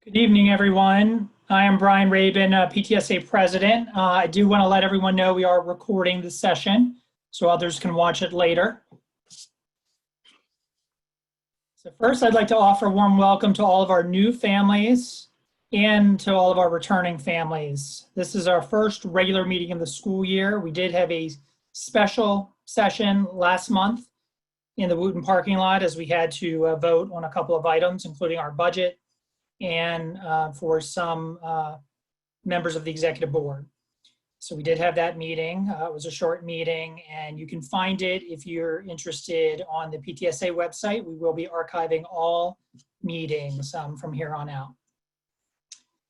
Good evening, everyone. I am Brian Rabin, PTSA President. I do want to let everyone know we are recording the session so others can watch it later. So first, I'd like to offer a warm welcome to all of our new families and to all of our returning families. This is our first regular meeting of the school year. We did have a special session last month in the Wooten parking lot as we had to vote on a couple of items, including our budget and for some members of the executive board. So we did have that meeting. It was a short meeting, and you can find it if you're interested on the PTSA website. We will be archiving all meetings from here on out.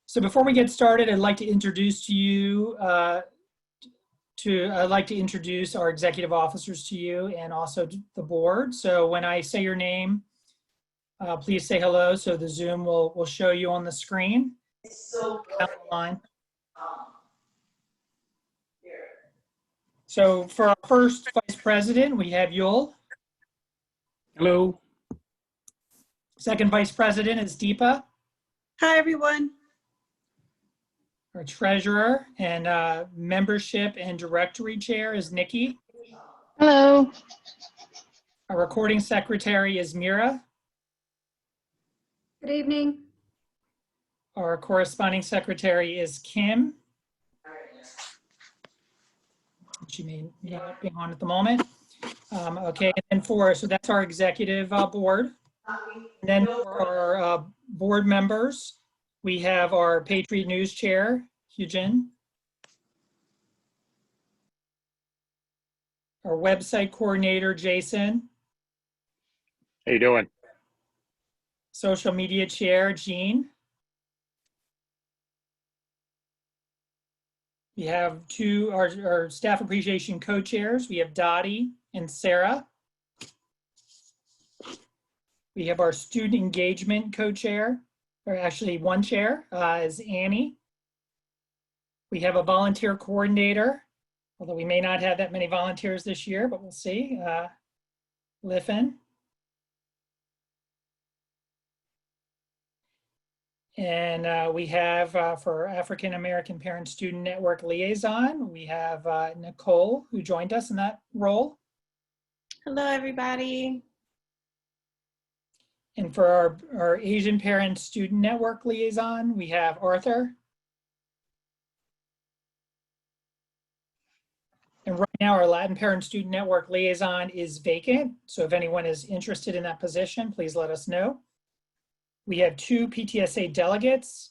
So before we get started, I'd like to introduce to you, I'd like to introduce our executive officers to you and also the board. So when I say your name, please say hello so the Zoom will show you on the screen. So for our first vice president, we have Yul. Hello. Second vice president is Deepa. Hi, everyone. Our treasurer and membership and directory chair is Nikki. Hello. Our recording secretary is Mira. Good evening. Our corresponding secretary is Kim. She may not be on at the moment. Okay, and so that's our executive board. And then for our board members, we have our Patriot News chair, Hitchens. Our website coordinator, Jason. How you doing? Social media chair, Jean. We have our staff appreciation co-chairs. We have Dottie and Sarah. We have our student engagement co-chair, or actually one chair, is Annie. We have a volunteer coordinator, although we may not have that many volunteers this year, but we'll see, Liffen. And we have for African American Parent Student Network Liaison, we have Nicole, who joined us in that role. Hello, everybody. And for our Asian Parent Student Network Liaison, we have Arthur. And right now, our Latin Parent Student Network Liaison is vacant. So if anyone is interested in that position, please let us know. We have two PTSA delegates.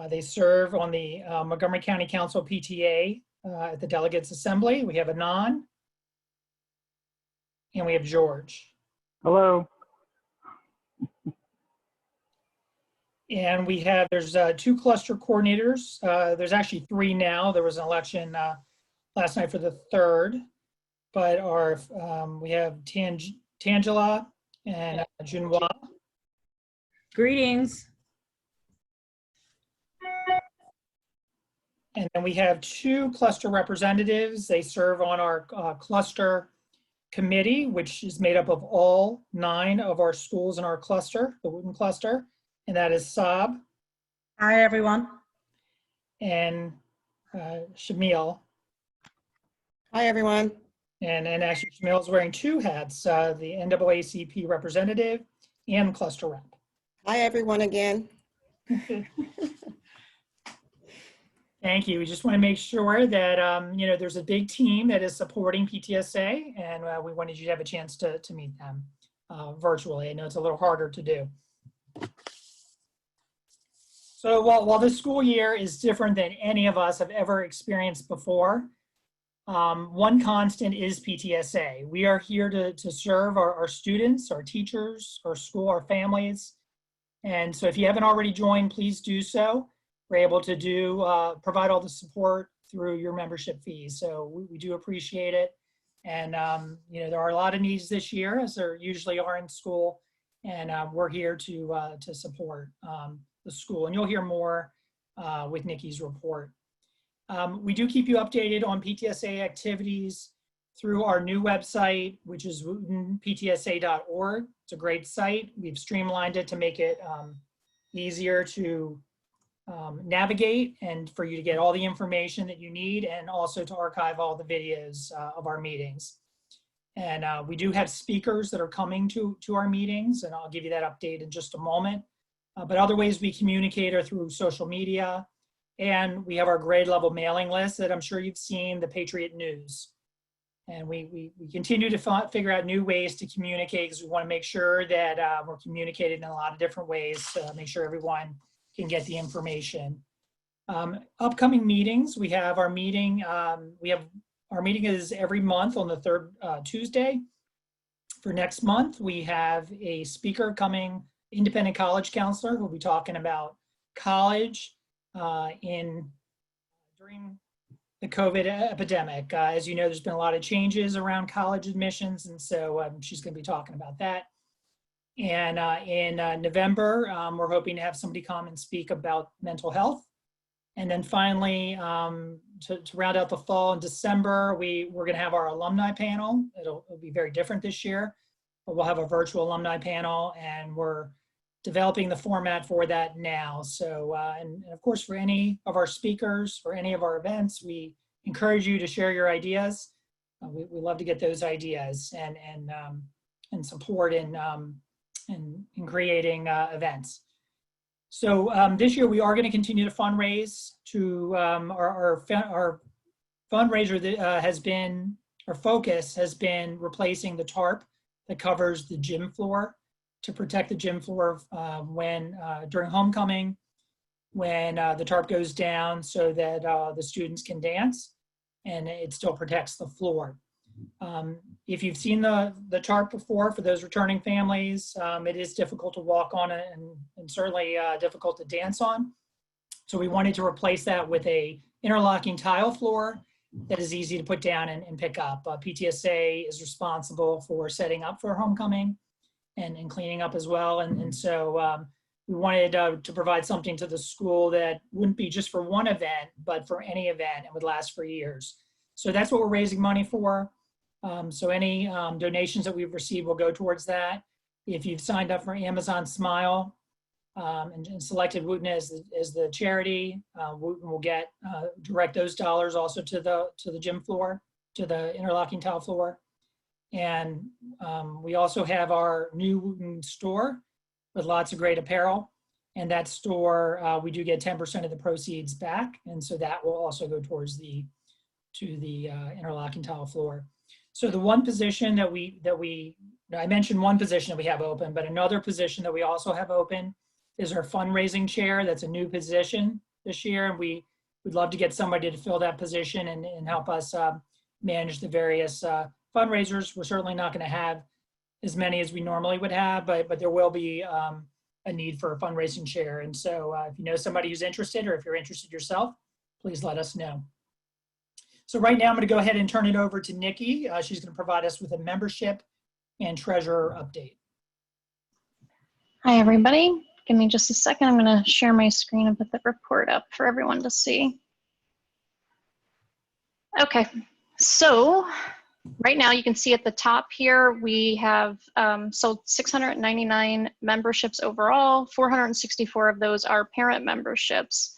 They serve on the Montgomery County Council PTA at the Delegates Assembly. We have Anand and we have George. Hello. And we have, there's two cluster coordinators. There's actually three now. There was an election last night for the third, but we have Tangela and Junhua. Greetings. And then we have two cluster representatives. They serve on our cluster committee, which is made up of all 9 of our schools in our cluster, the Wooten cluster, and that is Saab. Hi, everyone. And Shamil. Hi, everyone. And actually Shamil is wearing 2 hats, the NAACP representative and cluster rep. Hi, everyone again. Thank you. We just want to make sure that, there's a big team that is supporting PTSA, and we wanted you to have a chance to meet them virtually. I know it's a little harder to do. So while this school year is different than any of us have ever experienced before, one constant is PTSA. We are here to serve our students, our teachers, our school, our families. And so if you haven't already joined, please do so. We're able to provide all the support through your membership fees. So we do appreciate it. And there are a lot of needs this year, as there usually are in school. And we're here to support the school. And you'll hear more with Nikki's report. We do keep you updated on PTSA activities through our new website, which is wootenptsa.org. It's a great site. We've streamlined it to make it easier to navigate and for you to get all the information that you need, and also to archive all the videos of our meetings. And we do have speakers that are coming to our meetings, and I'll give you that update in just a moment. But other ways we communicate are through social media, and we have our grade level mailing list that I'm sure you've seen, the Patriot News. And we continue to figure out new ways to communicate, because we want to make sure that we're communicating in a lot of different ways to make sure everyone can get the information. Upcoming meetings, we have our meeting. Our meeting is every month on the third Tuesday. For next month, we have a speaker coming, independent college counselor, who will be talking about college during the COVID epidemic. As you know, there's been a lot of changes around college admissions, and so she's going to be talking about that. And in November, we're hoping to have somebody come and speak about mental health. And then finally, to round out the fall, in December, we're going to have our alumni panel. It'll be very different this year, but we'll have a virtual alumni panel, and we're developing the format for that now. So, and of course, for any of our speakers, for any of our events, we encourage you to share your ideas. We love to get those ideas and support in creating events. So this year we are going to continue to fundraise. To our fundraiser that has been, our focus has been replacing the tarp that covers the gym floor, to protect the gym floor when during homecoming, when the tarp goes down, so that the students can dance and it still protects the floor. If you've seen the tarp before, for those returning families, it is difficult to walk on it, and certainly difficult to dance on. So we wanted to replace that with a interlocking tile floor that is easy to put down and pick up. PTSA is responsible for setting up for homecoming and cleaning up as well. And so we wanted to provide something to the school that wouldn't be just for one event, but for any event, and would last for years. So that's what we're raising money for. So any donations that we've received will go towards that. If you've signed up for Amazon Smile and selected Wooten as the charity, Wooten will direct those dollars also to the gym floor, to the interlocking tile floor. And we also have our new Wooten store with lots of great apparel. And that store, we do get 10% of the proceeds back. And so that will also go towards the interlocking tile floor. So the one position I mentioned one position that we have open, but another position that we also have open is our fundraising chair. That's a new position this year. And we'd love to get somebody to fill that position and help us manage the various fundraisers. We're certainly not going to have as many as we normally would have, but there will be a need for a fundraising chair. And so if you know somebody who's interested, or if you're interested yourself, please let us know. So right now I'm going to go ahead and turn it over to Nikki. She's going to provide us with a membership and treasurer update. Hi, everybody. Give me just a second. I'm going to share my screen and put the report up for everyone to see. Okay, so right now you can see at the top here, we have sold 699 memberships overall. 464 of those are parent memberships.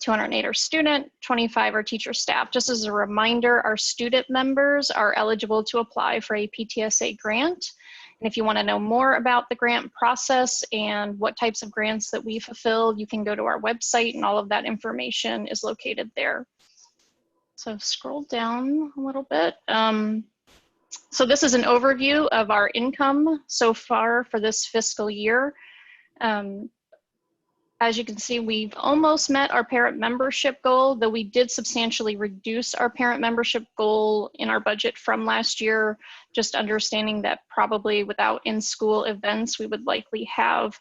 208 are student, 25 are teacher staff. Just as a reminder, our student members are eligible to apply for a PTSA grant. And if you want to know more about the grant process and what types of grants that we fulfill, you can go to our website, and all of that information is located there. So scroll down a little bit. So this is an overview of our income so far for this fiscal year. As you can see, we've almost met our parent membership goal, though we did substantially reduce our parent membership goal in our budget from last year, just understanding that probably without in-school events, we would likely have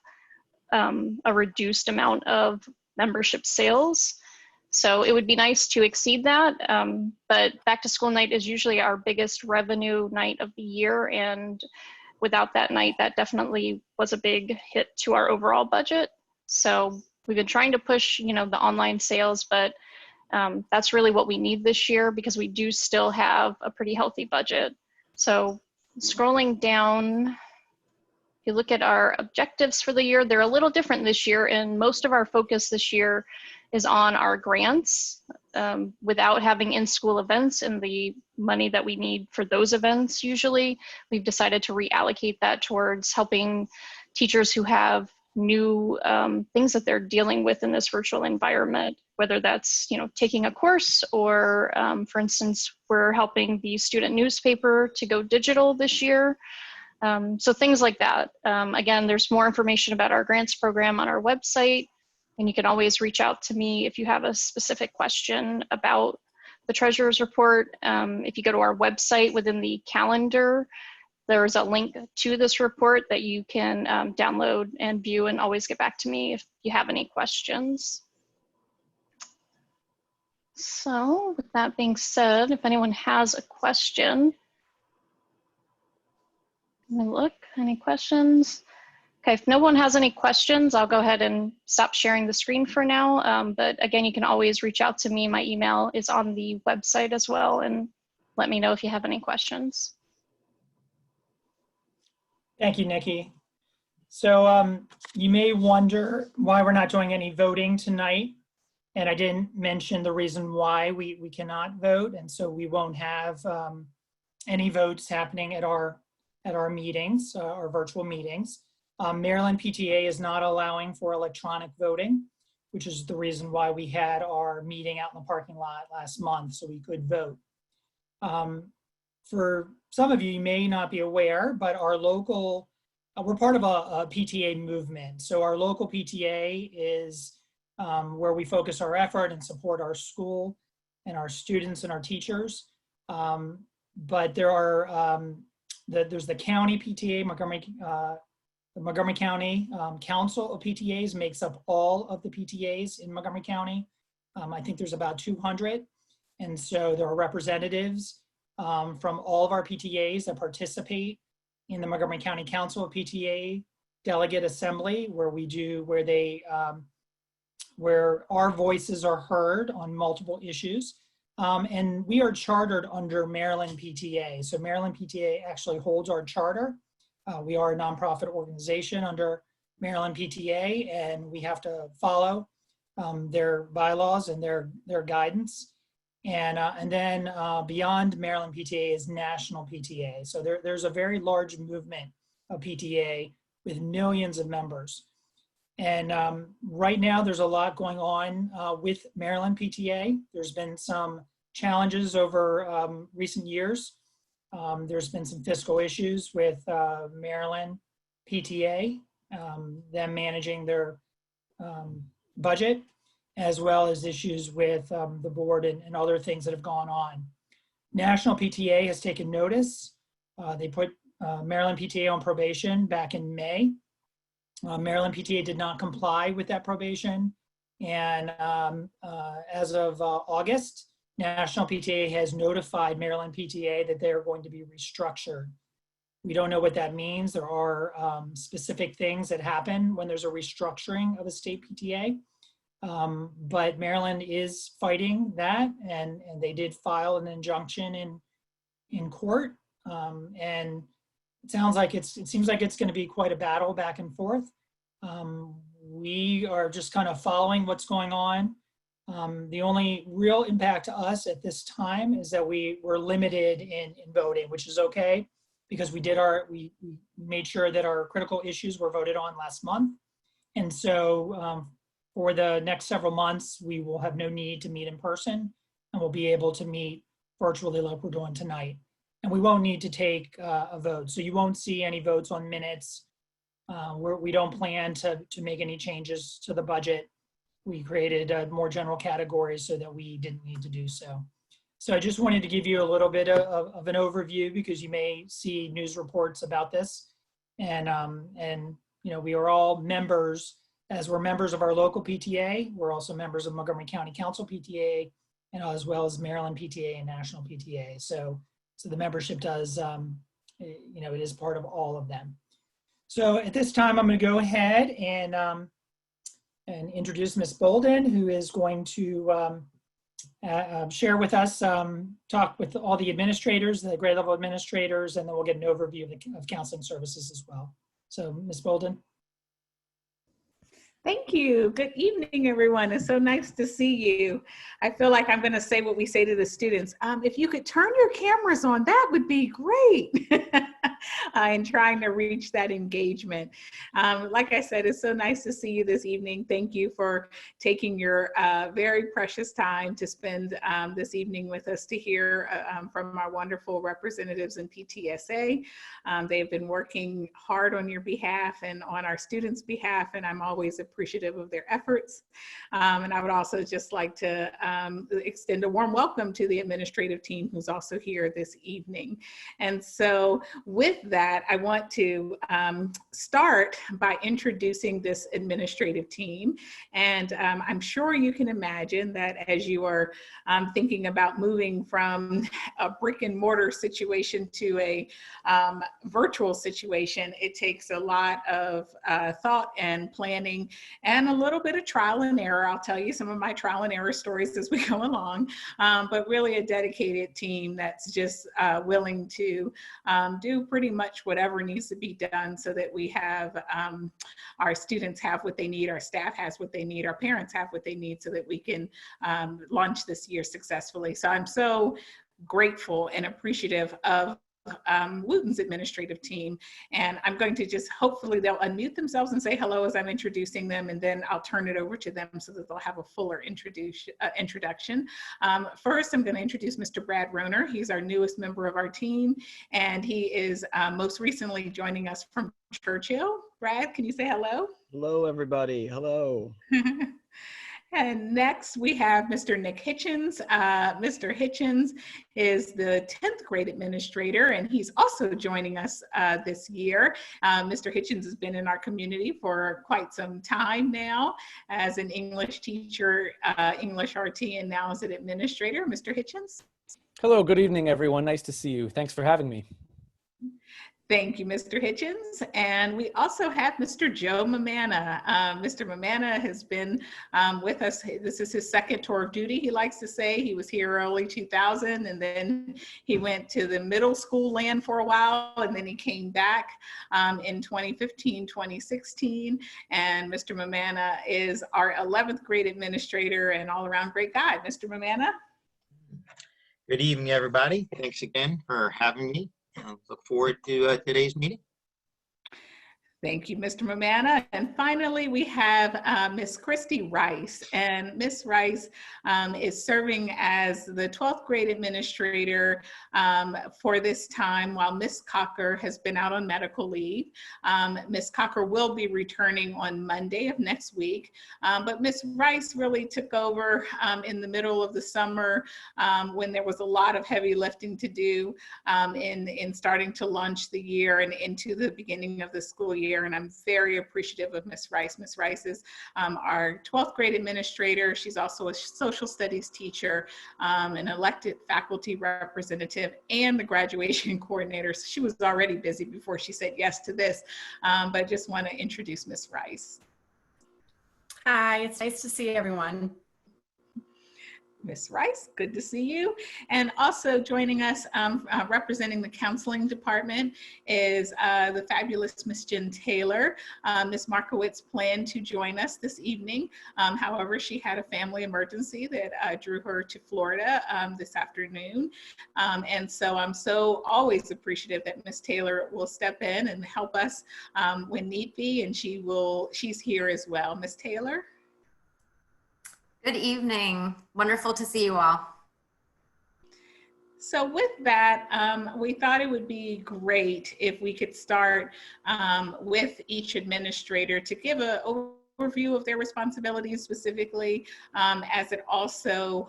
a reduced amount of membership sales. So it would be nice to exceed that, but back to school night is usually our biggest revenue night of the year, and without that night, that definitely was a big hit to our overall budget. So we've been trying to push, the online sales, but that's really what we need this year, because we do still have a pretty healthy budget. So scrolling down you look at our objectives for the year, they're a little different this year, and most of our focus this year is on our grants. Without having in-school events and the money that we need for those events usually, we've decided to reallocate that towards helping teachers who have new things that they're dealing with in this virtual environment, whether that's taking a course or for instance, we're helping the student newspaper to go digital this year. So things like that. Again, there's more information about our grants program on our website, and you can always reach out to me if you have a specific question about the treasurer's report. If you go to our website within the calendar, there's a link to this report that you can download and view, and always get back to me if you have any questions. So with that being said, if anyone has a question, let me look, any questions? Okay, if no one has any questions, I'll go ahead and stop sharing the screen for now. But again, you can always reach out to me. My email is on the website as well, and let me know if you have any questions. Thank you, Nikki. So you may wonder why we're not doing any voting tonight. And I didn't mention the reason why we cannot vote. And so we won't have any votes happening at our meetings, our virtual meetings. Maryland PTA is not allowing for electronic voting, which is the reason why we had our meeting out in the parking lot last month, so we could vote. For some of you, you may not be aware, but our local, we're part of a PTA movement. So our local PTA is where we focus our effort and support our school and our students and our teachers. But there are, there's the county PTA, the Montgomery County Council of PTAs makes up all of the PTAs in Montgomery County. I think there's about 200. And so there are representatives from all of our PTAs that participate in the Montgomery County Council of PTA Delegate Assembly, where our voices are heard on multiple issues. And we are chartered under Maryland PTA. So Maryland PTA actually holds our charter. We are a nonprofit organization under Maryland PTA, and we have to follow their bylaws and their guidance. And then beyond Maryland PTA is National PTA. So there's a very large movement of PTA with millions of members. And right now there's a lot going on with Maryland PTA. There's been some challenges over recent years. There's been some fiscal issues with Maryland PTA, them managing their budget, as well as issues with the board and other things that have gone on. National PTA has taken notice. They put Maryland PTA on probation back in May. Maryland PTA did not comply with that probation. And as of August, National PTA has notified Maryland PTA that they're going to be restructured. We don't know what that means. There are specific things that happen when there's a restructuring of a state PTA. But Maryland is fighting that, and they did file an injunction in court. And it seems like it's going to be quite a battle back and forth. We are just kind of following what's going on. The only real impact to us at this time is that we were limited in voting, which is okay, because we made sure that our critical issues were voted on last month. And so for the next several months, we will have no need to meet in person, and we'll be able to meet virtually like we're doing tonight. And we won't need to take a vote. So you won't see any votes on minutes. We don't plan to make any changes to the budget. We created more general categories so that we didn't need to do so. So I just wanted to give you a little bit of an overview, because you may see news reports about this. And we are all members, as we're members of our local PTA. We're also members of Montgomery County Council PTA, and as well as Maryland PTA and National PTA. So the membership does, it is part of all of them. So at this time, I'm going to go ahead and introduce Ms. Bolden, who is going to share with us, talk with all the administrators, the grade level administrators, and then we'll get an overview of counseling services as well. So Ms. Bolden. Thank you. Good evening, everyone. It's so nice to see you. I feel like I'm going to say what we say to the students. If you could turn your cameras on, that would be great. In trying to reach that engagement. Like I said, it's so nice to see you this evening. Thank you for taking your very precious time to spend this evening with us to hear from our wonderful representatives in PTSA. They've been working hard on your behalf and on our students' behalf, and I'm always appreciative of their efforts. And I would also just like to extend a warm welcome to the administrative team who's also here this evening. And so with that, I want to start by introducing this administrative team. And I'm sure you can imagine that as you are thinking about moving from a brick and mortar situation to a virtual situation, it takes a lot of thought and planning and a little bit of trial and error. I'll tell you some of my trial and error stories as we go along, but really a dedicated team that's just willing to do pretty much whatever needs to be done so that we have our students have what they need, our staff has what they need, our parents have what they need so that we can launch this year successfully. So I'm so grateful and appreciative of Wooten's administrative team. And I'm going to just, hopefully they'll unmute themselves and say hello as I'm introducing them, and then I'll turn it over to them so that they'll have a fuller introduction. First, I'm going to introduce Mr. Brad Roner. He's our newest member of our team, and he is most recently joining us from Churchill. Brad, can you say hello? Hello, everybody. Hello. And next we have Mr. Nick Hitchens. Mr. Hitchens is the 10th grade administrator, and he's also joining us this year. Mr. Hitchens has been in our community for quite some time now as an English teacher, English RT, and now as an administrator. Mr. Hitchens. Hello, good evening, everyone. Nice to see you. Thanks for having me. Thank you, Mr. Hitchens. And we also have Mr. Joe Mamana. Mr. Mamana has been with us. This is his second tour of duty, he likes to say. He was here early 2000, and then he went to the middle school land for a while, and then he came back in 2015, 2016. And Mr. Mamana is our 11th grade administrator and all-around great guy. Mr. Mamana? Good evening, everybody. Thanks again for having me. Look forward to today's meeting. Thank you, Mr. Mamana. And finally, we have Miss Christy Rice. And Miss Rice is serving as the 12th grade administrator for this time while Miss Cocker has been out on medical leave. Miss Cocker will be returning on Monday of next week. But Miss Rice really took over in the middle of the summer when there was a lot of heavy lifting to do in starting to launch the year and into the beginning of the school year. And I'm very appreciative of Miss Rice. Miss Rice is our 12th grade administrator. She's also a social studies teacher, an elected faculty representative, and the graduation coordinator. So she was already busy before she said yes to this, but I just want to introduce Miss Rice. Hi, it's nice to see everyone. Miss Rice, good to see you. And also joining us representing the counseling department is the fabulous Miss Jen Taylor. Miss Markowitz planned to join us this evening. However, she had a family emergency that drew her to Florida this afternoon. And so I'm so always appreciative that Miss Taylor will step in and help us when need be, and she's here as well. Miss Taylor? Good evening. Wonderful to see you all. So with that, we thought it would be great if we could start with each administrator to give an overview of their responsibilities specifically as it also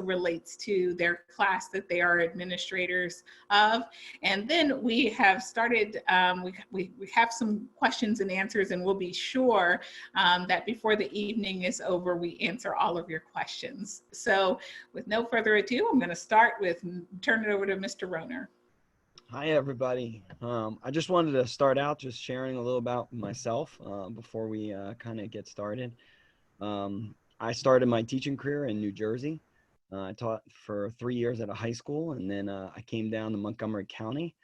relates to their class that they are administrators of. And then we have started, we have some questions and answers, and we'll be sure that before the evening is over, we answer all of your questions. So with no further ado, I'm going to turn it over to Mr. Roner. Hi, everybody. I just wanted to start out just sharing a little about myself before we kind of get started. I started my teaching career in New Jersey. I taught for 3 years at a high school, and then I came down to Montgomery County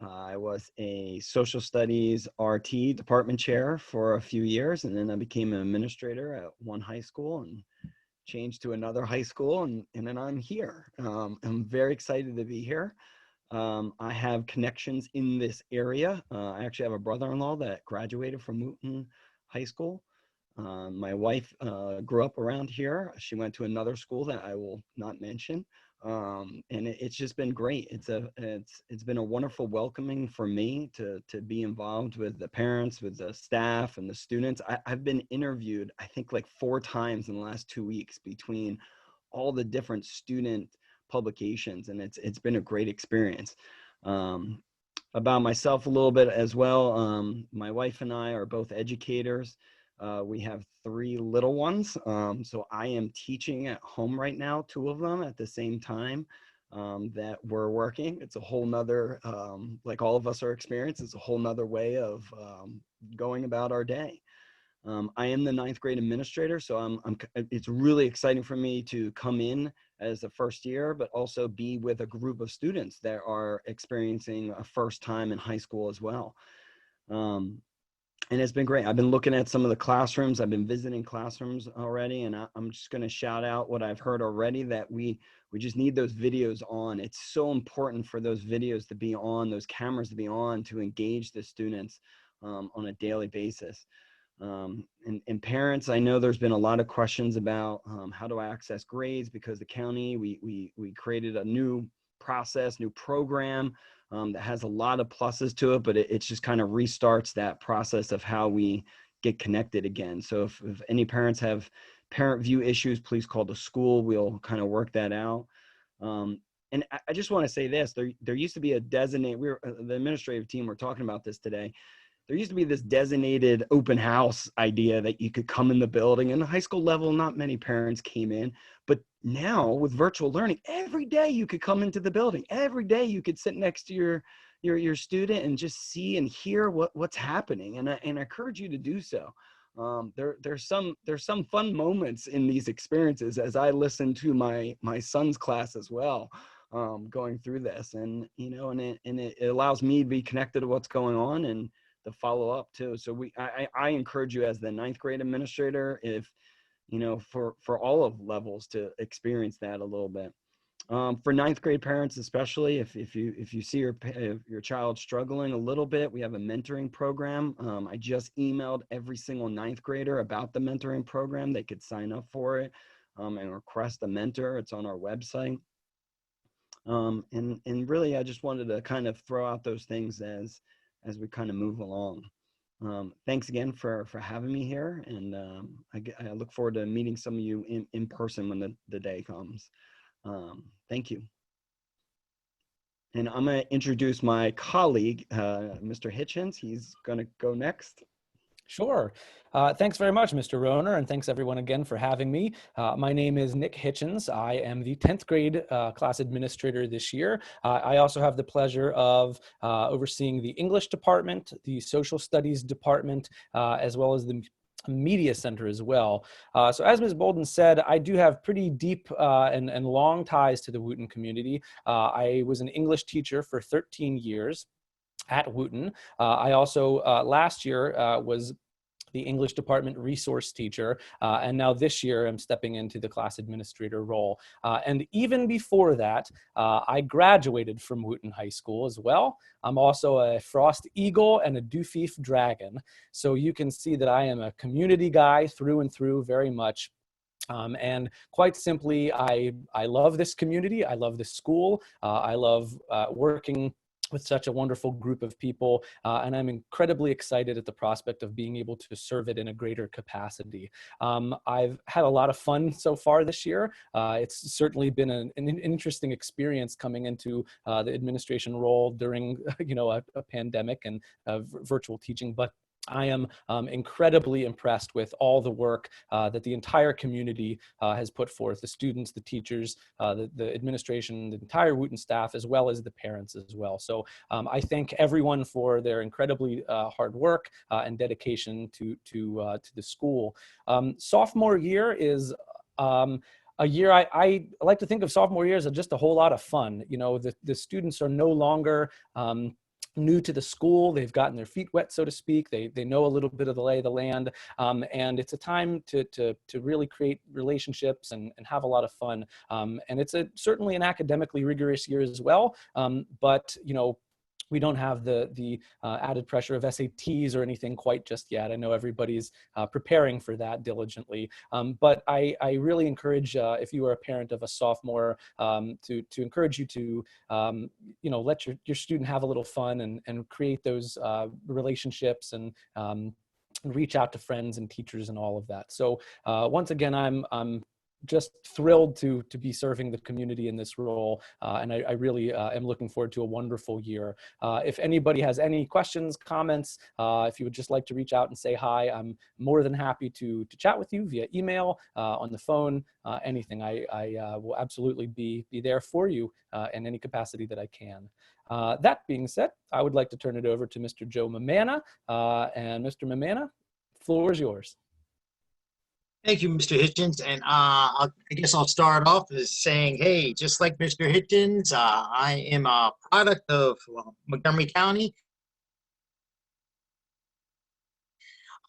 I was a social studies RT department chair for a few years, and then I became an administrator at one high school and changed to another high school, and then I'm here. I'm very excited to be here. I have connections in this area. I actually have a brother-in-law that graduated from Wooten High School. My wife grew up around here. She went to another school that I will not mention. And it's just been great. It's been a wonderful welcoming for me to be involved with the parents, with the staff and the students. I've been interviewed, I think, like 4 times in the last 2 weeks between all the different student publications, and it's been a great experience. About myself a little bit as well. My wife and I are both educators. We have 3 little ones. So I am teaching at home right now, 2 of them at the same time that we're working. It's a whole nother, like all of us are experiencing, it's a whole nother way of going about our day. I am the 9th grade administrator, so it's really exciting for me to come in as a first year, but also be with a group of students that are experiencing a first time in high school as well. And it's been great. I've been looking at some of the classrooms. I've been visiting classrooms already, and I'm just going to shout out what I've heard already, that we just need those videos on. It's so important for those videos to be on, those cameras to be on, to engage the students on a daily basis. And parents, I know there's been a lot of questions about how do I access grades, because the county, we created a new process, new program that has a lot of pluses to it, but it just kind of restarts that process of how we get connected again. So if any parents have parent view issues, please call the school. We'll kind of work that out. And I just want to say this, there used to be a designated, the administrative team were talking about this today. There used to be this designated open house idea that you could come in the building. And the high school level, not many parents came in. But now with virtual learning, every day you could come into the building. Every day you could sit next to your student and just see and hear what's happening. And I encourage you to do so. There's some fun moments in these experiences, as I listen to my son's class as well, going through this. And it allows me to be connected to what's going on and the follow up too. So I encourage you as the 9th grade administrator, if for all of levels, to experience that a little bit. For 9th grade parents, especially if you see your child struggling a little bit, we have a mentoring program. I just emailed every single 9th grader about the mentoring program. They could sign up for it and request a mentor. It's on our website. And really, I just wanted to kind of throw out those things as we kind of move along. Thanks again for having me here. And I look forward to meeting some of you in person when the day comes. Thank you. And I'm going to introduce my colleague, Mr. Hitchens. He's going to go next. Sure. Thanks very much, Mr. Rohner, and thanks everyone again for having me. My name is Nick Hitchens. I am the 10th grade class administrator this year. I also have the pleasure of overseeing the English department, the social studies department, as well as the media center as well. So as Ms. Bolden said, I do have pretty deep and long ties to the Wooten community. I was an English teacher for 13 years at Wooten. I also last year was the English department resource teacher, and now this year I'm stepping into the class administrator role. And even before that, I graduated from Wooten High School as well. I'm also a Frost Eagle and a Dufif Dragon. So you can see that I am a community guy through and through very much. And quite simply, I love this community. I love this school. I love working with such a wonderful group of people, and I'm incredibly excited at the prospect of being able to serve it in a greater capacity. I've had a lot of fun so far this year. It's certainly been an interesting experience coming into the administration role during a pandemic and virtual teaching, but I am incredibly impressed with all the work that the entire community has put forth, the students, the teachers, the administration, the entire Wooten staff, as well as the parents as well. So I thank everyone for their incredibly hard work and dedication to the school. Sophomore year is a year I like to think of sophomore year as just a whole lot of fun. The students are no longer new to the school. They've gotten their feet wet, so to speak. They know a little bit of the lay of the land. And it's a time to really create relationships and have a lot of fun. And it's certainly an academically rigorous year as well. But, you know, we don't have the added pressure of SATs or anything quite just yet. I know everybody's preparing for that diligently. But I really encourage, if you are a parent of a sophomore, to encourage you to, you know, let your student have a little fun and create those relationships and reach out to friends and teachers and all of that. So once again, I'm just thrilled to be serving the community in this role. And I really am looking forward to a wonderful year. If anybody has any questions, comments, if you would just like to reach out and say hi, I'm more than happy to chat with you via email, on the phone, anything. I will absolutely be there for you in any capacity that I can. That being said, I would like to turn it over to Mr. Joe Mamana. And Mr. Mamana, floor is yours. Thank you, Mr. Hitchens. And I guess I'll start off as saying, hey, just like Mr. Hitchens, I am a product of Montgomery County.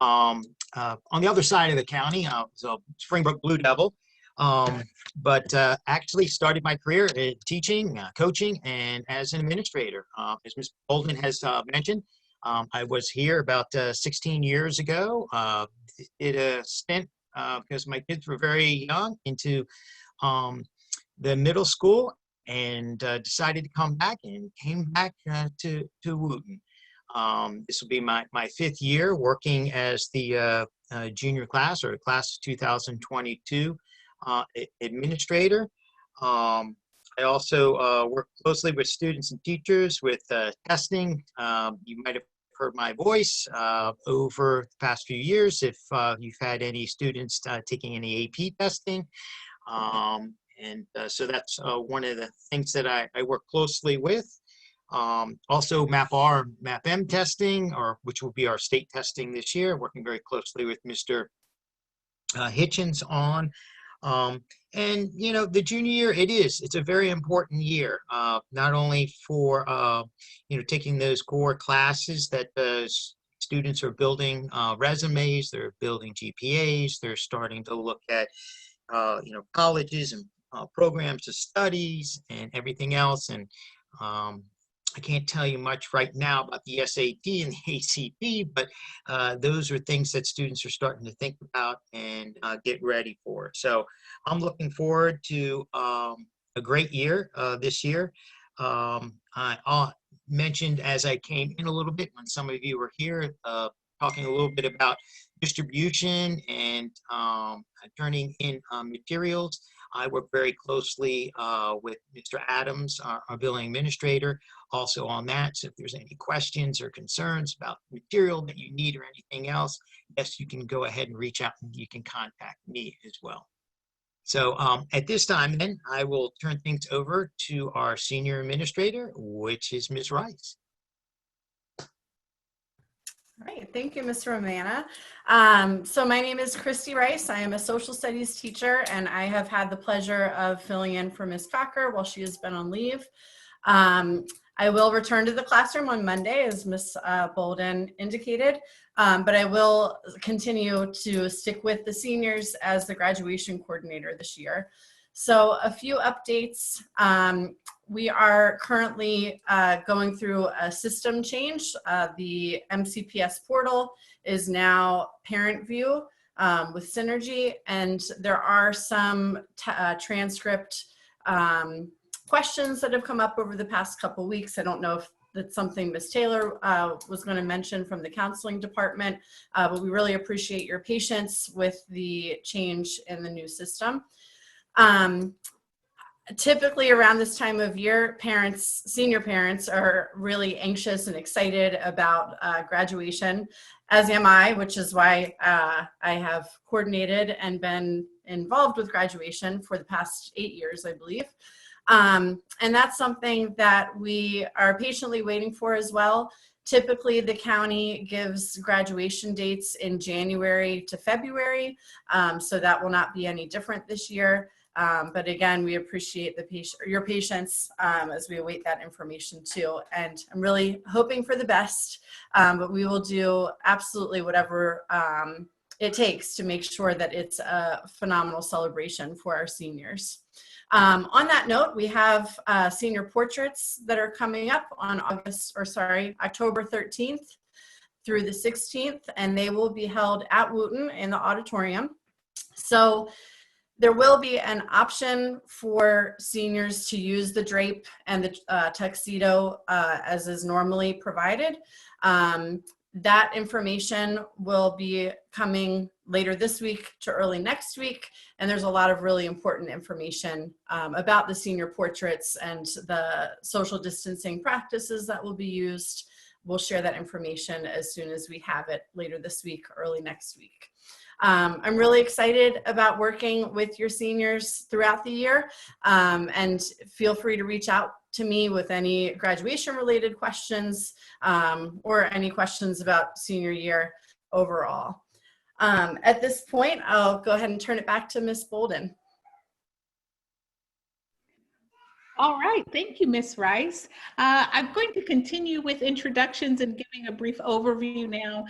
On the other side of the county, so Springbrook Blue Devil. But actually started my career in teaching, coaching, and as an administrator. As Ms. Bolden has mentioned, I was here about 16 years ago. Did a stint because my kids were very young into the middle school, and decided to come back and came back to Wooten. This will be my 5th year working as the junior class, or class of 2022 administrator. I also work closely with students and teachers with testing. You might have heard my voice over the past few years if you've had any students taking any AP testing. So that's one of the things that I work closely with. Also MAP-R and MAP-M testing, which will be our state testing this year, working very closely with Mr. Hitchens on. And you know, the junior year, it's a very important year, not only for you know, taking those core classes that students are building resumes, they're building GPAs, they're starting to look at you know, colleges and programs of studies and everything else. And I can't tell you much right now about the SAT and the ACT, but those are things that students are starting to think about and get ready for. So I'm looking forward to a great year this year. I mentioned as I came in a little bit when some of you were here, talking a little bit about distribution and turning in materials. I work very closely with Mr. Adams, our billing administrator, also on that. So if there's any questions or concerns about material that you need or anything else, yes, you can go ahead and reach out and you can contact me as well. So at this time, then, I will turn things over to our senior administrator, which is Ms. Rice. All right, thank you, Mr. Romana. So my name is Christy Rice. I am a social studies teacher, and I have had the pleasure of filling in for Ms. Cocker while she has been on leave. I will return to the classroom on Monday, as Ms. Bolden indicated, but I will continue to stick with the seniors as the graduation coordinator this year. So a few updates. We are currently going through a system change. The MCPS portal is now parent view with Synergy, and there are some transcript questions that have come up over the past couple weeks. I don't know if that's something Ms. Taylor was going to mention from the counseling department, but we really appreciate your patience with the change in the new system. Typically around this time of year, senior parents are really anxious and excited about graduation, as am I, which is why I have coordinated and been involved with graduation for the past 8 years, I believe. And that's something that we are patiently waiting for as well. Typically, the county gives graduation dates in January to February, so that will not be any different this year. But again, we appreciate your patience as we await that information too. And I'm really hoping for the best, but we will do absolutely whatever it takes to make sure that it's a phenomenal celebration for our seniors. On that note, we have senior portraits that are coming up on October 13th through the 16th, and they will be held at Wooten in the auditorium. So there will be an option for seniors to use the drape and the tuxedo as is normally provided. That information will be coming later this week to early next week, and there's a lot of really important information about the senior portraits and the social distancing practices that will be used. We'll share that information as soon as we have it later this week, early next week. I'm really excited about working with your seniors throughout the year, and feel free to reach out to me with any graduation related questions or any questions about senior year overall. At this point, I'll go ahead and turn it back to Ms. Bolden. All right, thank you, Ms. Rice. I'm going to continue with introductions and giving a brief overview now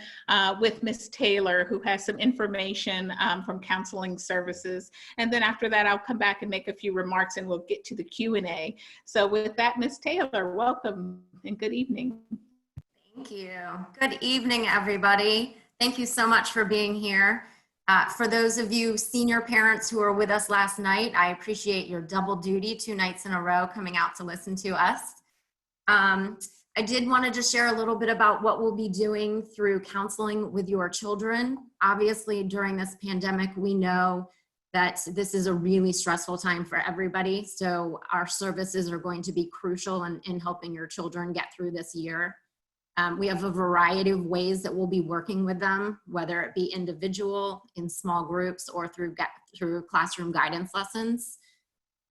with Ms. Taylor, who has some information from counseling services. And then after that, I'll come back and make a few remarks and we'll get to the Q&A. So with that, Ms. Taylor, welcome and good evening. Thank you. Good evening, everybody. Thank you so much for being here. For those of you senior parents who were with us last night, I appreciate your double duty 2 nights in a row coming out to listen to us. I did want to just share a little bit about what we'll be doing through counseling with your children. Obviously, during this pandemic, we know that this is a really stressful time for everybody. So our services are going to be crucial in helping your children get through this year. We have a variety of ways that we'll be working with them, whether it be individual, in small groups, or through classroom guidance lessons.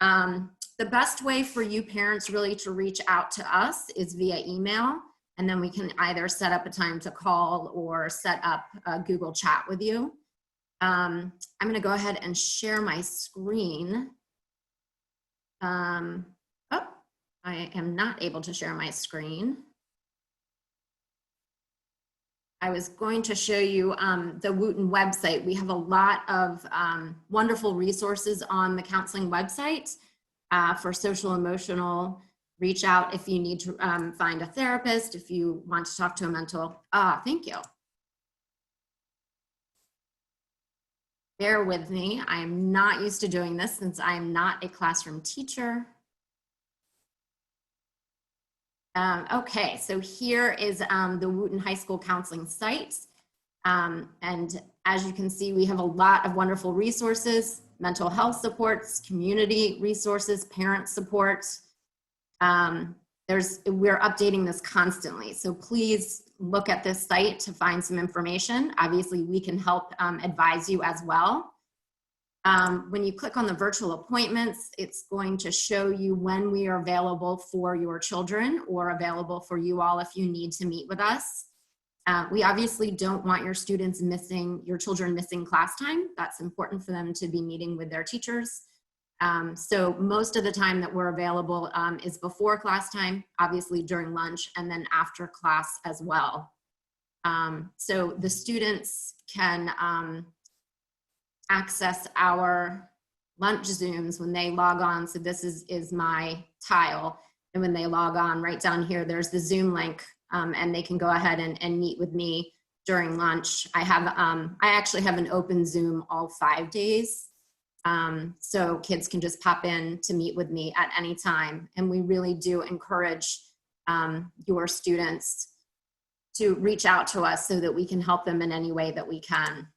The best way for you parents really to reach out to us is via email, and then we can either set up a time to call or set up a Google Chat with you. I'm going to go ahead and share my screen. I am not able to share my screen. I was going to show you the Wooten website. We have a lot of wonderful resources on the counseling website for social emotional. Reach out if you need to find a therapist, if you want to talk to a mental. Thank you. Bear with me. I am not used to doing this since I am not a classroom teacher. Okay, so here is the Wooten High School counseling site. And as you can see, we have a lot of wonderful resources, mental health supports, community resources, parent support. We're updating this constantly. So please look at this site to find some information. Obviously, we can help advise you as well. When you click on the virtual appointments, it's going to show you when we are available for your children or available for you all if you need to meet with us. We obviously don't want your children missing class time. That's important for them to be meeting with their teachers. So most of the time that we're available is before class time, obviously during lunch, and then after class as well. So the students can access our lunch Zooms when they log on. So this is my tile. And when they log on, right down here, there's the Zoom link, and they can go ahead and meet with me during lunch. I actually have an open Zoom all 5 days. So kids can just pop in to meet with me at any time. And we really do encourage your students to reach out to us so that we can help them in any way that we can.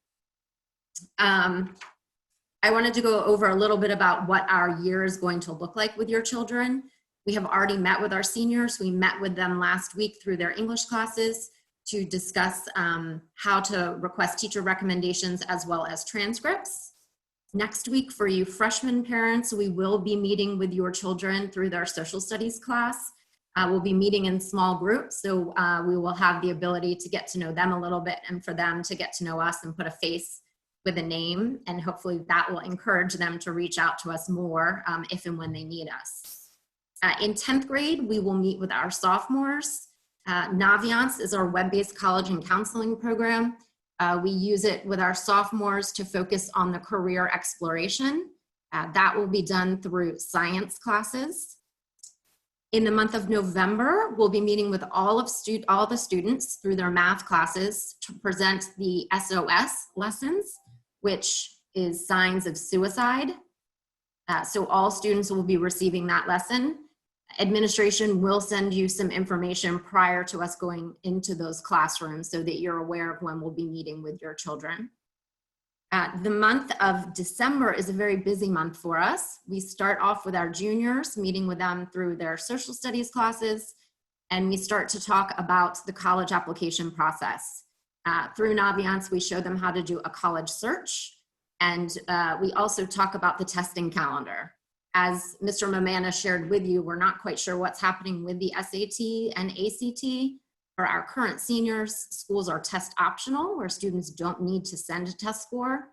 I wanted to go over a little bit about what our year is going to look like with your children. We have already met with our seniors. We met with them last week through their English classes to discuss how to request teacher recommendations as well as transcripts. Next week for you freshman parents, we will be meeting with your children through their social studies class. We'll be meeting in small groups, so we will have the ability to get to know them a little bit and for them to get to know us and put a face with a name, and hopefully that will encourage them to reach out to us more if and when they need us. In 10th grade, we will meet with our sophomores. Naviance is our web-based college and counseling program. We use it with our sophomores to focus on the career exploration. That will be done through science classes. In the month of November, we'll be meeting with all the students through their math classes to present the SOS lessons, which is signs of suicide. So all students will be receiving that lesson. Administration will send you some information prior to us going into those classrooms so that you're aware of when we'll be meeting with your children. The month of December is a very busy month for us. We start off with our juniors, meeting with them through their social studies classes, and we start to talk about the college application process. Through Naviance, we show them how to do a college search, and we also talk about the testing calendar. As Mr. Mamana shared with you, we're not quite sure what's happening with the SAT and ACT. For our current seniors, schools are test optional, where students don't need to send a test score.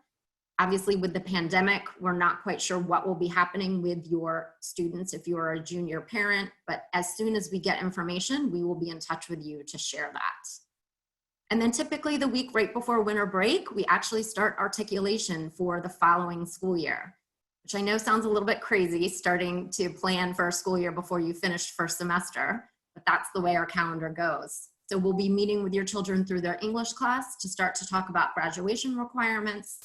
Obviously, with the pandemic, we're not quite sure what will be happening with your students if you're a junior parent, but as soon as we get information, we will be in touch with you to share that. And then typically the week right before winter break, we actually start articulation for the following school year, which I know sounds a little bit crazy, starting to plan for a school year before you finish first semester, but that's the way our calendar goes. So we'll be meeting with your children through their English class to start to talk about graduation requirements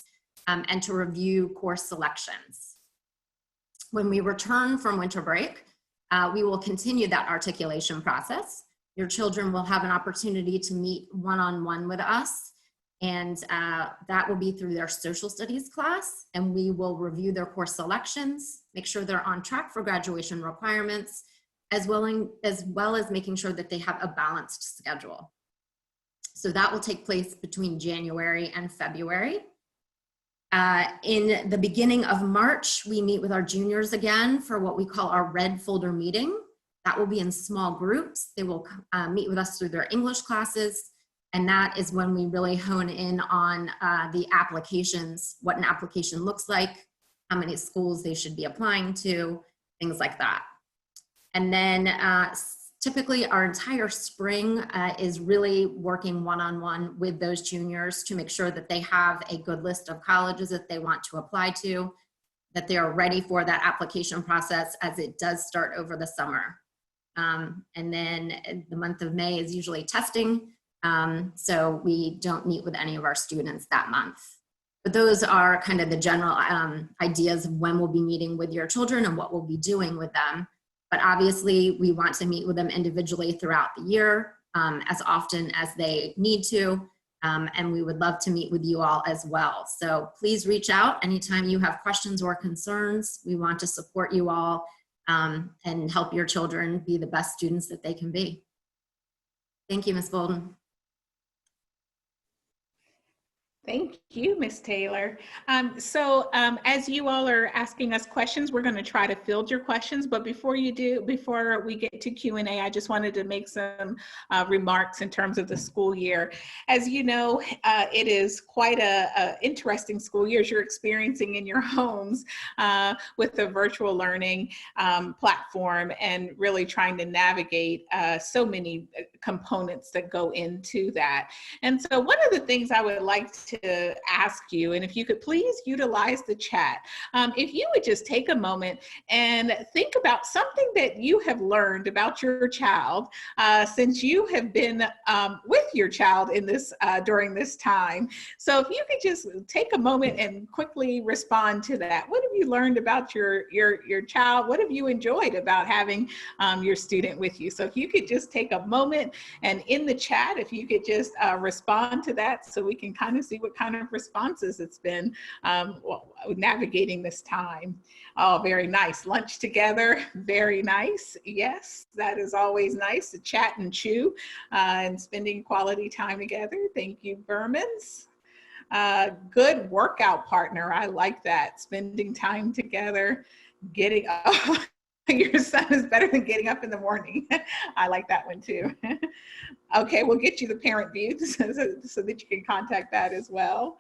and to review course selections. When we return from winter break, we will continue that articulation process. Your children will have an opportunity to meet one-on-one with us, and that will be through their social studies class, and we will review their course selections, make sure they're on track for graduation requirements, as well as making sure that they have a balanced schedule. So that will take place between January and February. In the beginning of March, we meet with our juniors again for what we call our red folder meeting. That will be in small groups. They will meet with us through their English classes, and that is when we really hone in on the applications, what an application looks like, how many schools they should be applying to, things like that. And then typically our entire spring is really working one-on-one with those juniors to make sure that they have a good list of colleges that they want to apply to, that they are ready for that application process as it does start over the summer. And then the month of May is usually testing, so we don't meet with any of our students that month. But those are kind of the general ideas of when we'll be meeting with your children and what we'll be doing with them. But obviously, we want to meet with them individually throughout the year, as often as they need to, and we would love to meet with you all as well. So please reach out anytime you have questions or concerns. We want to support you all and help your children be the best students that they can be. Thank you, Ms. Bolden. Thank you, Ms. Taylor. As you all are asking us questions, we're going to try to field your questions. But before we get to Q&A, I just wanted to make some remarks in terms of the school year. As you know, it is quite a interesting school year as you're experiencing in your homes with the virtual learning platform and really trying to navigate so many components that go into that. And so one of the things I would like to ask you, and if you could please utilize the chat, if you would just take a moment and think about something that you have learned about your child since you have been with your child in this during this time. So if you could just take a moment and quickly respond to that. What have you learned about your child? What have you enjoyed about having your student with you? So if you could just take a moment, and in the chat, if you could just respond to that so we can kind of see what kind of responses it's been navigating this time. Oh, very nice. Lunch together, very nice. Yes, that is always nice to chat and chew and spending quality time together. Thank you, Bermans. Good workout partner. I like that. Spending time together, getting up. Your son is better than getting up in the morning. I like that one too. Okay, we'll get you the parent view so that you can contact that as well.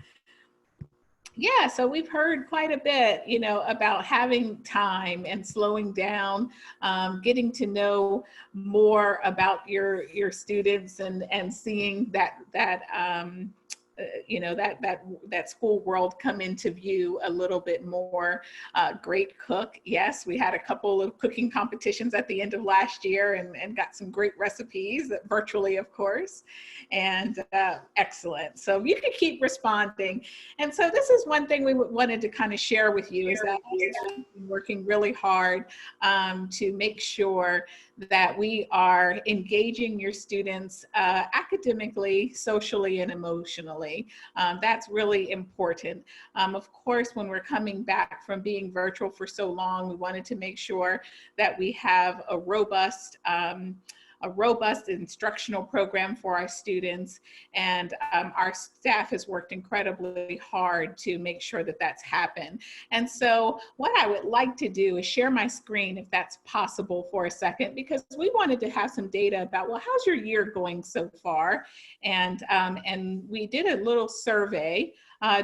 Yeah, so we've heard quite a bit, about having time and slowing down, getting to know more about your students and seeing that school world come into view a little bit more. Great cook. Yes, we had a couple of cooking competitions at the end of last year and got some great recipes virtually, of course, and excellent. So you can keep responding. And so this is one thing we wanted to kind of share with you is that we've been working really hard to make sure that we are engaging your students academically, socially, and emotionally. That's really important. Of course, when we're coming back from being virtual for so long, we wanted to make sure that we have a robust instructional program for our students, and our staff has worked incredibly hard to make sure that that's happened. And so what I would like to do is share my screen, if that's possible, for a second, because we wanted to have some data about, well, how's your year going so far? And we did a little survey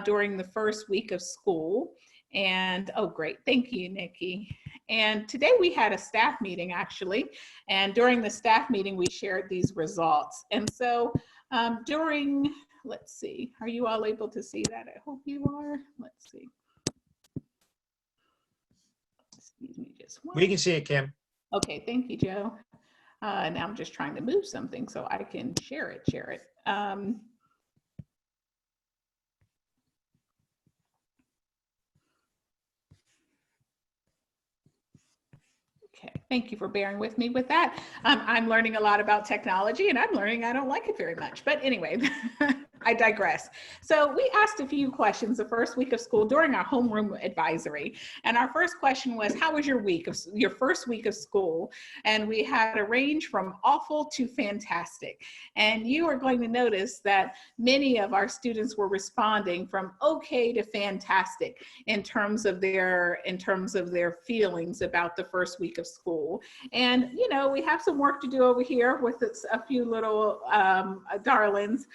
during the first week of school. And, oh, great. Thank you, Nikki. And today we had a staff meeting, actually. And during the staff meeting, we shared these results. And so let's see, are you all able to see that? I hope you are. Let's see. Excuse me, just one. We can see it, Kim. Okay, thank you, Joe. Now I'm just trying to move something so I can share it. Okay, thank you for bearing with me with that. I'm learning a lot about technology, and I'm learning I don't like it very much. But anyway, I digress. So we asked a few questions the first week of school during our homeroom advisory. And our first question was, how was your first week of school? And we had a range from awful to fantastic. And you are going to notice that many of our students were responding from okay to fantastic in terms of their feelings about the first week of school. And, we have some work to do over here with a few little darlings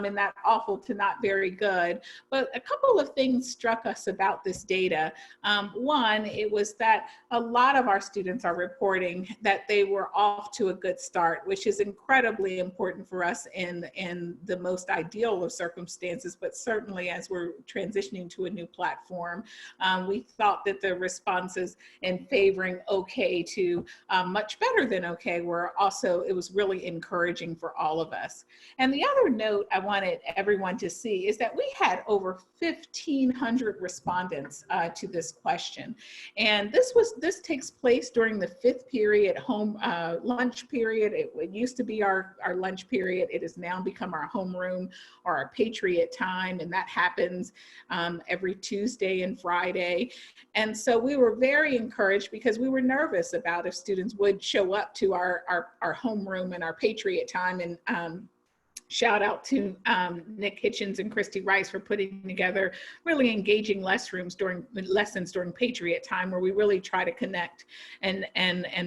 in that awful to not very good. But a couple of things struck us about this data. One, it was that a lot of our students are reporting that they were off to a good start, which is incredibly important for us in the most ideal of circumstances, but certainly as we're transitioning to a new platform. We thought that the responses in favoring okay to much better than okay it was really encouraging for all of us. And the other note I wanted everyone to see is that we had over 1,500 respondents to this question. And this takes place during the 5th period lunch period. It used to be our lunch period. It has now become our homeroom or our Patriot time, and that happens every Tuesday and Friday. And so we were very encouraged because we were nervous about if students would show up to our homeroom and our Patriot time. And shout out to Nick Hitchens and Christy Rice for putting together really engaging lessons during Patriot time, where we really try to connect and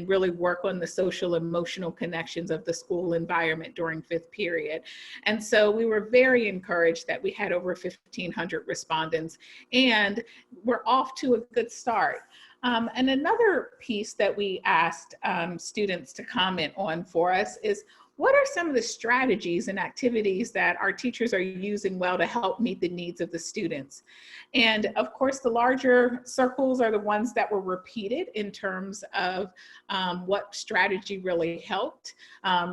really work on the social emotional connections of the school environment during 5th period. And so we were very encouraged that we had over 1,500 respondents, and we're off to a good start. And another piece that we asked students to comment on for us is, what are some of the strategies and activities that our teachers are using well to help meet the needs of the students? And of course, the larger circles are the ones that were repeated in terms of what strategy really helped.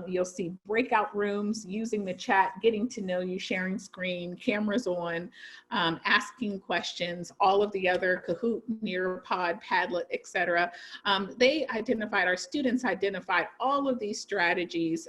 You'll see breakout rooms, using the chat, getting to know you, sharing screen, cameras on, asking questions, all of the other Kahoot, Nearpod, Padlet, etc. Our students identified all of these strategies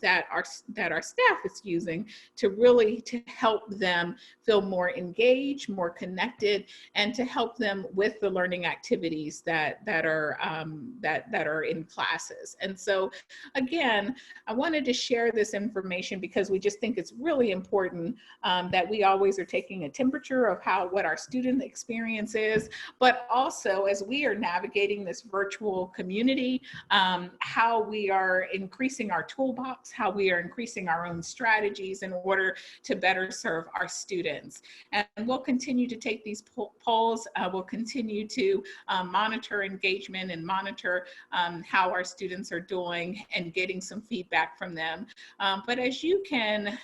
that our staff is using to help them feel more engaged, more connected, and to help them with the learning activities that are in classes. And so again, I wanted to share this information because we just think it's really important that we always are taking a temperature of what our student experience is, but also as we are navigating this virtual community, how we are increasing our toolbox talks, how we are increasing our own strategies in order to better serve our students. And we'll continue to take these polls. We'll continue to monitor engagement and monitor how our students are doing and getting some feedback from them. But as you can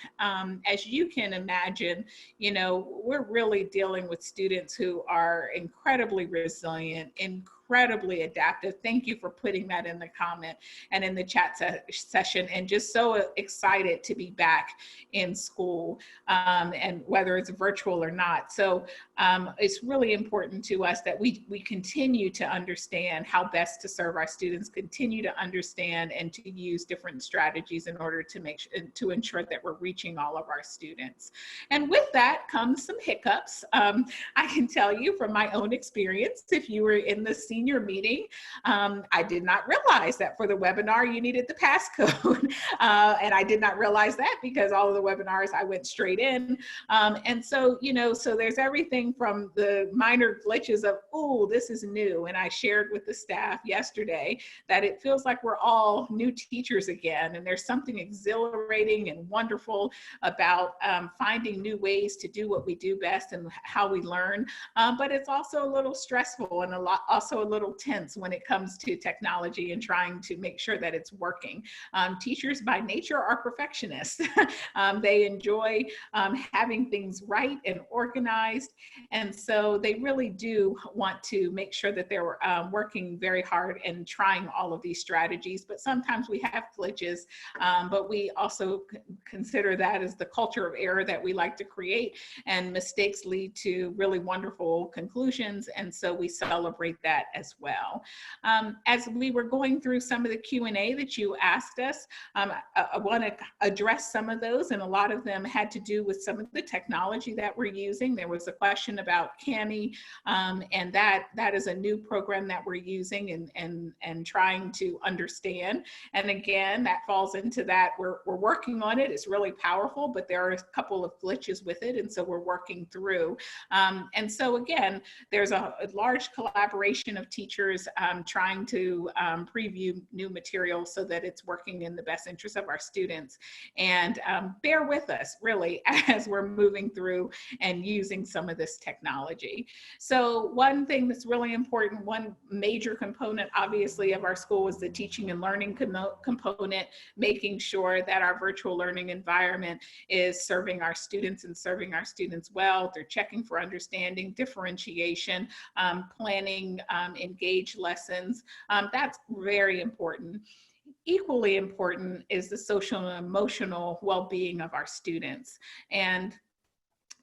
imagine, you know, we're really dealing with students who are incredibly resilient, incredibly adaptive. Thank you for putting that in the comment and in the chat session, and just so excited to be back in school, and whether it's virtual or not. So it's really important to us that we continue to understand how best to serve our students, continue to understand and to use different strategies in order to ensure that we're reaching all of our students. And with that comes some hiccups. I can tell you from my own experience, if you were in the senior meeting, I did not realize that for the webinar you needed the passcode. And I did not realize that because all of the webinars I went straight in. And so, you know, so there's everything from the minor glitches of, oh, this is new. And I shared with the staff yesterday that it feels like we're all new teachers again. And there's something exhilarating and wonderful about finding new ways to do what we do best and how we learn. But it's also a little stressful and also a little tense when it comes to technology and trying to make sure that it's working. Teachers by nature are perfectionists. They enjoy having things right and organized. And so they really do want to make sure that they're working very hard and trying all of these strategies. But sometimes we have glitches, but we also consider that as the culture of error that we like to create, and mistakes lead to really wonderful conclusions. And so we celebrate that as well. As we were going through some of the Q&A that you asked us, I want to address some of those, and a lot of them had to do with some of the technology that we're using. There was a question about Canny, and that is a new program that we're using and trying to understand. And again, that falls into that. We're working on it. It's really powerful, but there are a couple of glitches with it, and so we're working through. And so again, there's a large collaboration of teachers trying to preview new material so that it's working in the best interest of our students. And bear with us, really, as we're moving through and using some of this technology. So one thing that's really important, one major component, obviously, of our school is the teaching and learning component, making sure that our virtual learning environment is serving our students and serving our students well. They're checking for understanding, differentiation, planning engaged lessons. That's very important. Equally important is the social and emotional well-being of our students. And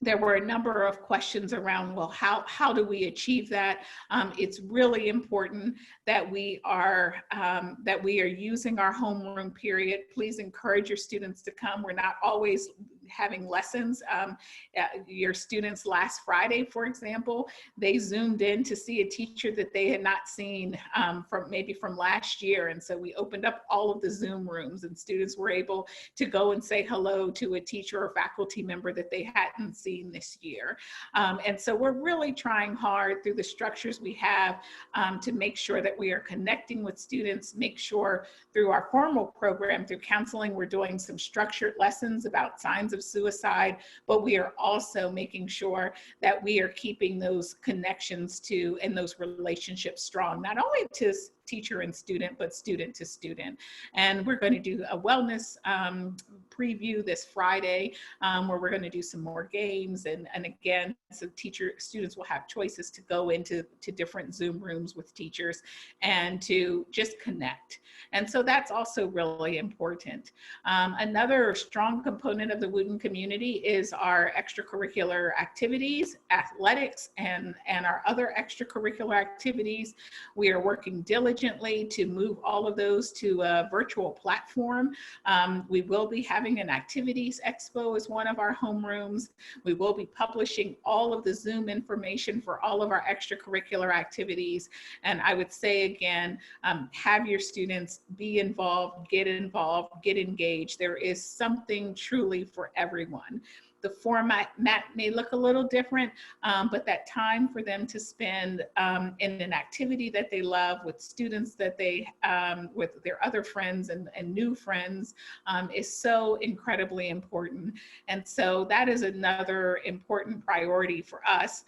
there were a number of questions around, well, how do we achieve that? It's really important that we are using our homeroom period. Please encourage your students to come. We're not always having lessons. Your students last Friday, for example, they Zoomed in to see a teacher that they had not seen from last year. And so we opened up all of the Zoom rooms, and students were able to go and say hello to a teacher or faculty member that they hadn't seen this year. And so we're really trying hard through the structures we have to make sure that we are connecting with students, make sure through our formal program, through counseling, we're doing some structured lessons about signs of suicide, but we are also making sure that we are keeping those connections to and those relationships strong, not only to teacher and student, but student to student. And we're going to do a wellness preview this Friday, where we're going to do some more games. And again, so students will have choices to go into different Zoom rooms with teachers and to just connect. And so that's also really important. Another strong component of the Wooten community is our extracurricular activities, athletics, and our other extracurricular activities. We are working diligently to move all of those to a virtual platform. We will be having an activities expo as one of our homerooms. We will be publishing all of the Zoom information for all of our extracurricular activities. And I would say again, have your students be involved, get engaged. There is something truly for everyone. the format may look a little different, but that time for them to spend in an activity that they love with students that they, with their other friends and new friends is so incredibly important. And so that is another important priority for us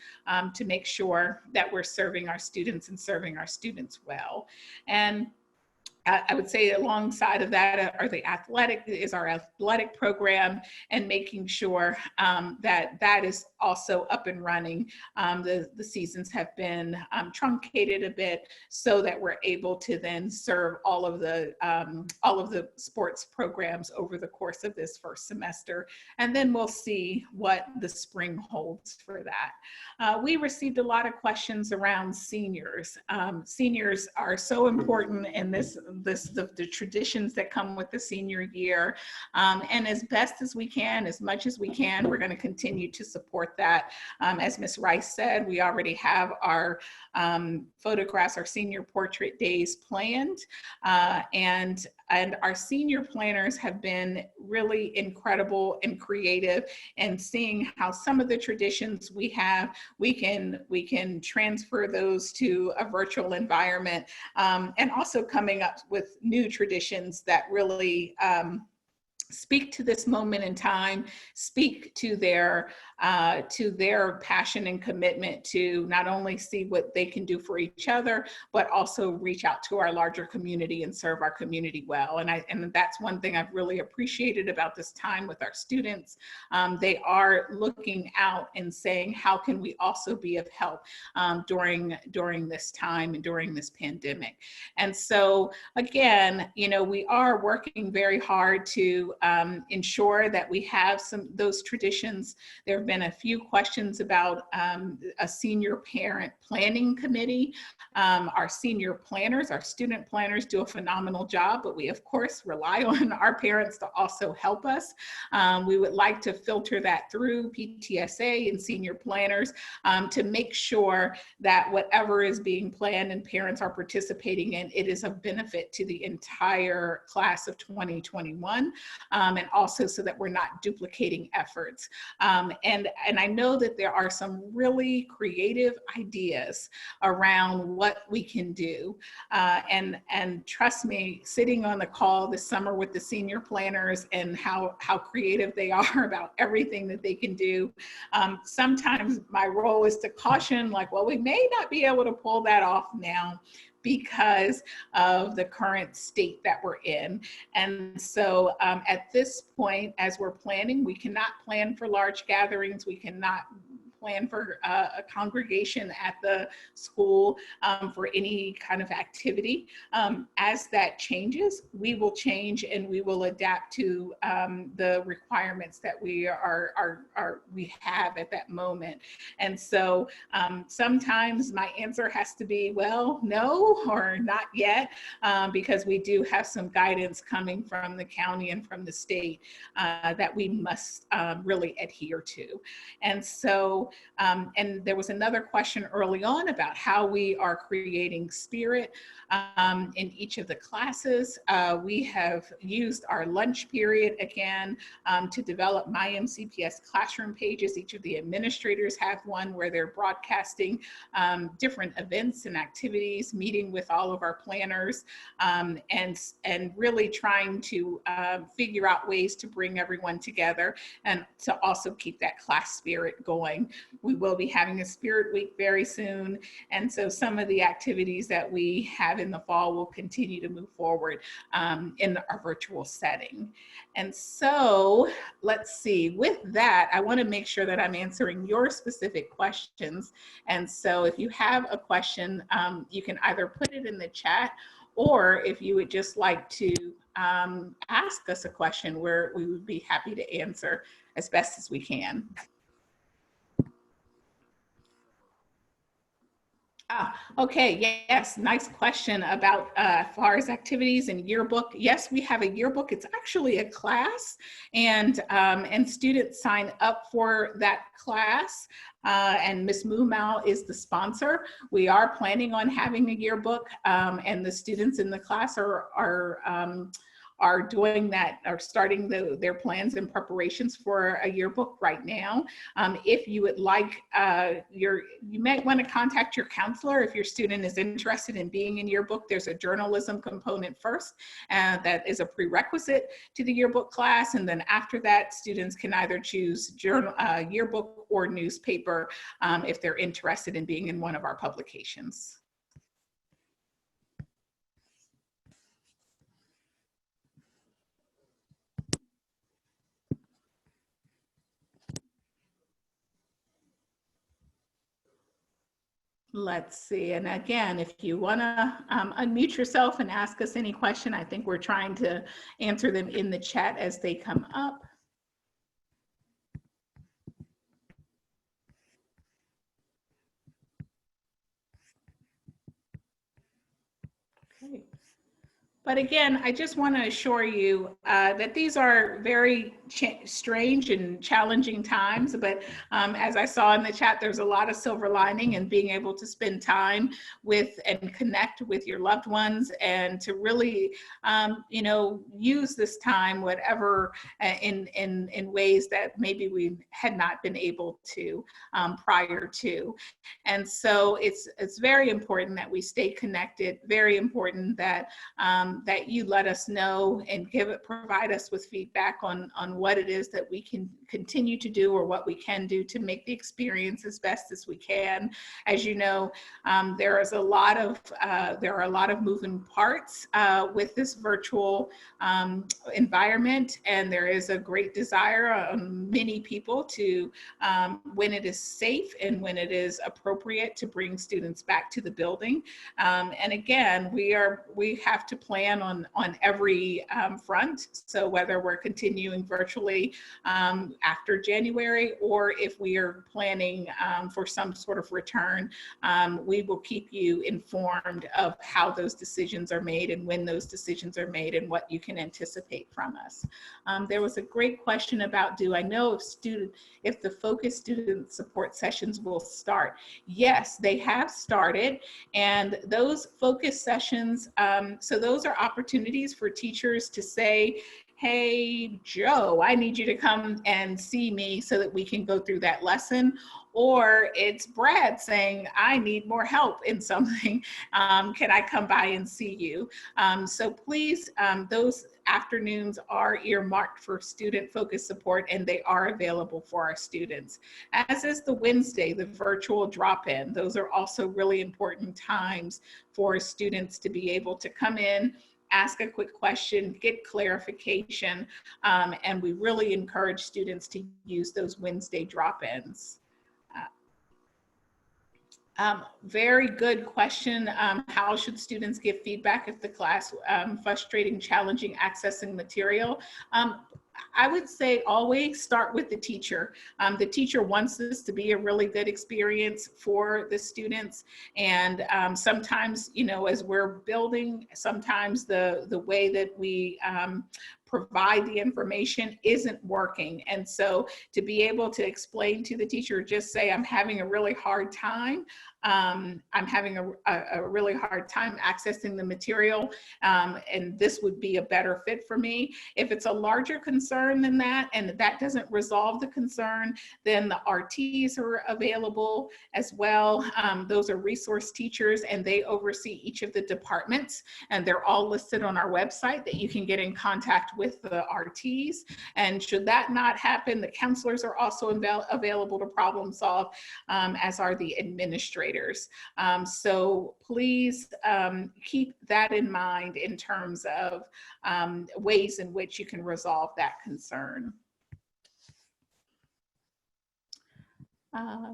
to make sure that we're serving our students and serving our students well. And I would say alongside of that is our athletic program, and making sure that that is also up and running. The seasons have been truncated a bit so that we're able to then serve all of the sports programs over the course of this first semester. And then we'll see what the spring holds for that. We received a lot of questions around seniors. Seniors are so important in the traditions that come with the senior year. And as best as we can, as much as we can, we're going to continue to support that. As Ms. Rice said, we already have our photographs, our senior portrait days planned. And our senior planners have been really incredible and creative, and seeing how some of the traditions we have, we can transfer those to a virtual environment, and also coming up with new traditions that really speak to this moment in time, speak to their passion and commitment to not only see what they can do for each other, but also reach out to our larger community and serve our community well. And that's one thing I've really appreciated about this time with our students. They are looking out and saying, how can we also be of help during this time and during this pandemic? And so again, we are working very hard to ensure that we have those traditions. There have been a few questions about a senior parent planning committee. Our senior planners, our student planners do a phenomenal job, but we of course rely on our parents to also help us. We would like to filter that through PTSA and senior planners to make sure that whatever is being planned and parents are participating in, it is of benefit to the entire class of 2021. And also so that we're not duplicating efforts. And I know that there are some really creative ideas around what we can do. And trust me, sitting on the call this summer with the senior planners and how creative they are about everything that they can do, sometimes my role is to caution, like, well, we may not be able to pull that off now because of the current state that we're in. And so at this point, as we're planning, we cannot plan for large gatherings. We cannot plan for a congregation at the school for any kind of activity. As that changes, we will change and we will adapt to the requirements that we have at that moment. And so sometimes my answer has to be, well, no, or not yet, because we do have some guidance coming from the county and from the state that we must really adhere to. And so, and there was another question early on about how we are creating spirit in each of the classes. We have used our lunch period again to develop My MCPS classroom pages. Each of the administrators have one where they're broadcasting different events and activities, meeting with all of our planners, and really trying to figure out ways to bring everyone together and to also keep that class spirit going. We will be having a Spirit Week very soon. And so some of the activities that we have in the fall will continue to move forward in our virtual setting. And so let's see, with that, I want to make sure that I'm answering your specific questions. And so if you have a question, you can either put it in the chat, or if you would just like to ask us a question, where we would be happy to answer as best as we can. Okay, yes, nice question about as far as activities and yearbook. Yes, we have a yearbook. It's actually a class, and students sign up for that class. And Ms. Mumau is the sponsor. We are planning on having a yearbook, and the students in the class are are doing that, are starting their plans and preparations for a yearbook right now. If you would like, you might want to contact your counselor if your student is interested in being in yearbook. There's a journalism component first, that is a prerequisite to the yearbook class, and then after that, students can either choose yearbook or newspaper if they're interested in being in one of our publications. Let's see, and again, if you want to unmute yourself and ask us any question, I think we're trying to answer them in the chat as they come up. Okay. But again, I just want to assure you that these are very strange and challenging times. But as I saw in the chat, there's a lot of silver lining and being able to spend time with and connect with your loved ones, and to really, you know, use this time, whatever, in ways that maybe we had not been able to prior to. And so it's very important that we stay connected. Very important that that you let us know and provide us with feedback on what it is that we can continue to do, or what we can do to make the experience as best as we can. As you know, there are a lot of moving parts with this virtual environment, and there is a great desire on many people to, when it is safe and when it is appropriate, to bring students back to the building. And again, we have to plan on every front. So whether we're continuing virtually after January, or if we are planning for some sort of return, we will keep you informed of how those decisions are made and when those decisions are made and what you can anticipate from us. There was a great question about, do I know if the focused student support sessions will start? Yes, they have started, and those focus sessions, so those are opportunities for teachers to say, hey, Joe, I need you to come and see me so that we can go through that lesson. Or it's Brad saying, I need more help in something. Can I come by and see you? So please, those afternoons are earmarked for student focused support, and they are available for our students. As is the Wednesday, the virtual drop-in. Those are also really important times for students to be able to come in, ask a quick question, get clarification, and we really encourage students to use those Wednesday drop-ins. Very good question. How should students give feedback if the class frustrating, challenging, accessing material? I would say always start with the teacher. The teacher wants this to be a really good experience for the students. And sometimes, you know, as we're building, sometimes the way that we provide the information isn't working. And so to be able to explain to the teacher, just say, I'm having a really hard time. I'm having a really hard time accessing the material, and this would be a better fit for me. If it's a larger concern than that, and that doesn't resolve the concern, then the RTs are available as well. Those are resource teachers, and they oversee each of the departments, and they're all listed on our website that you can get in contact with the RTs. And should that not happen, the counselors are also available to problem solve, as are the administrators. So please keep that in mind in terms of ways in which you can resolve that concern.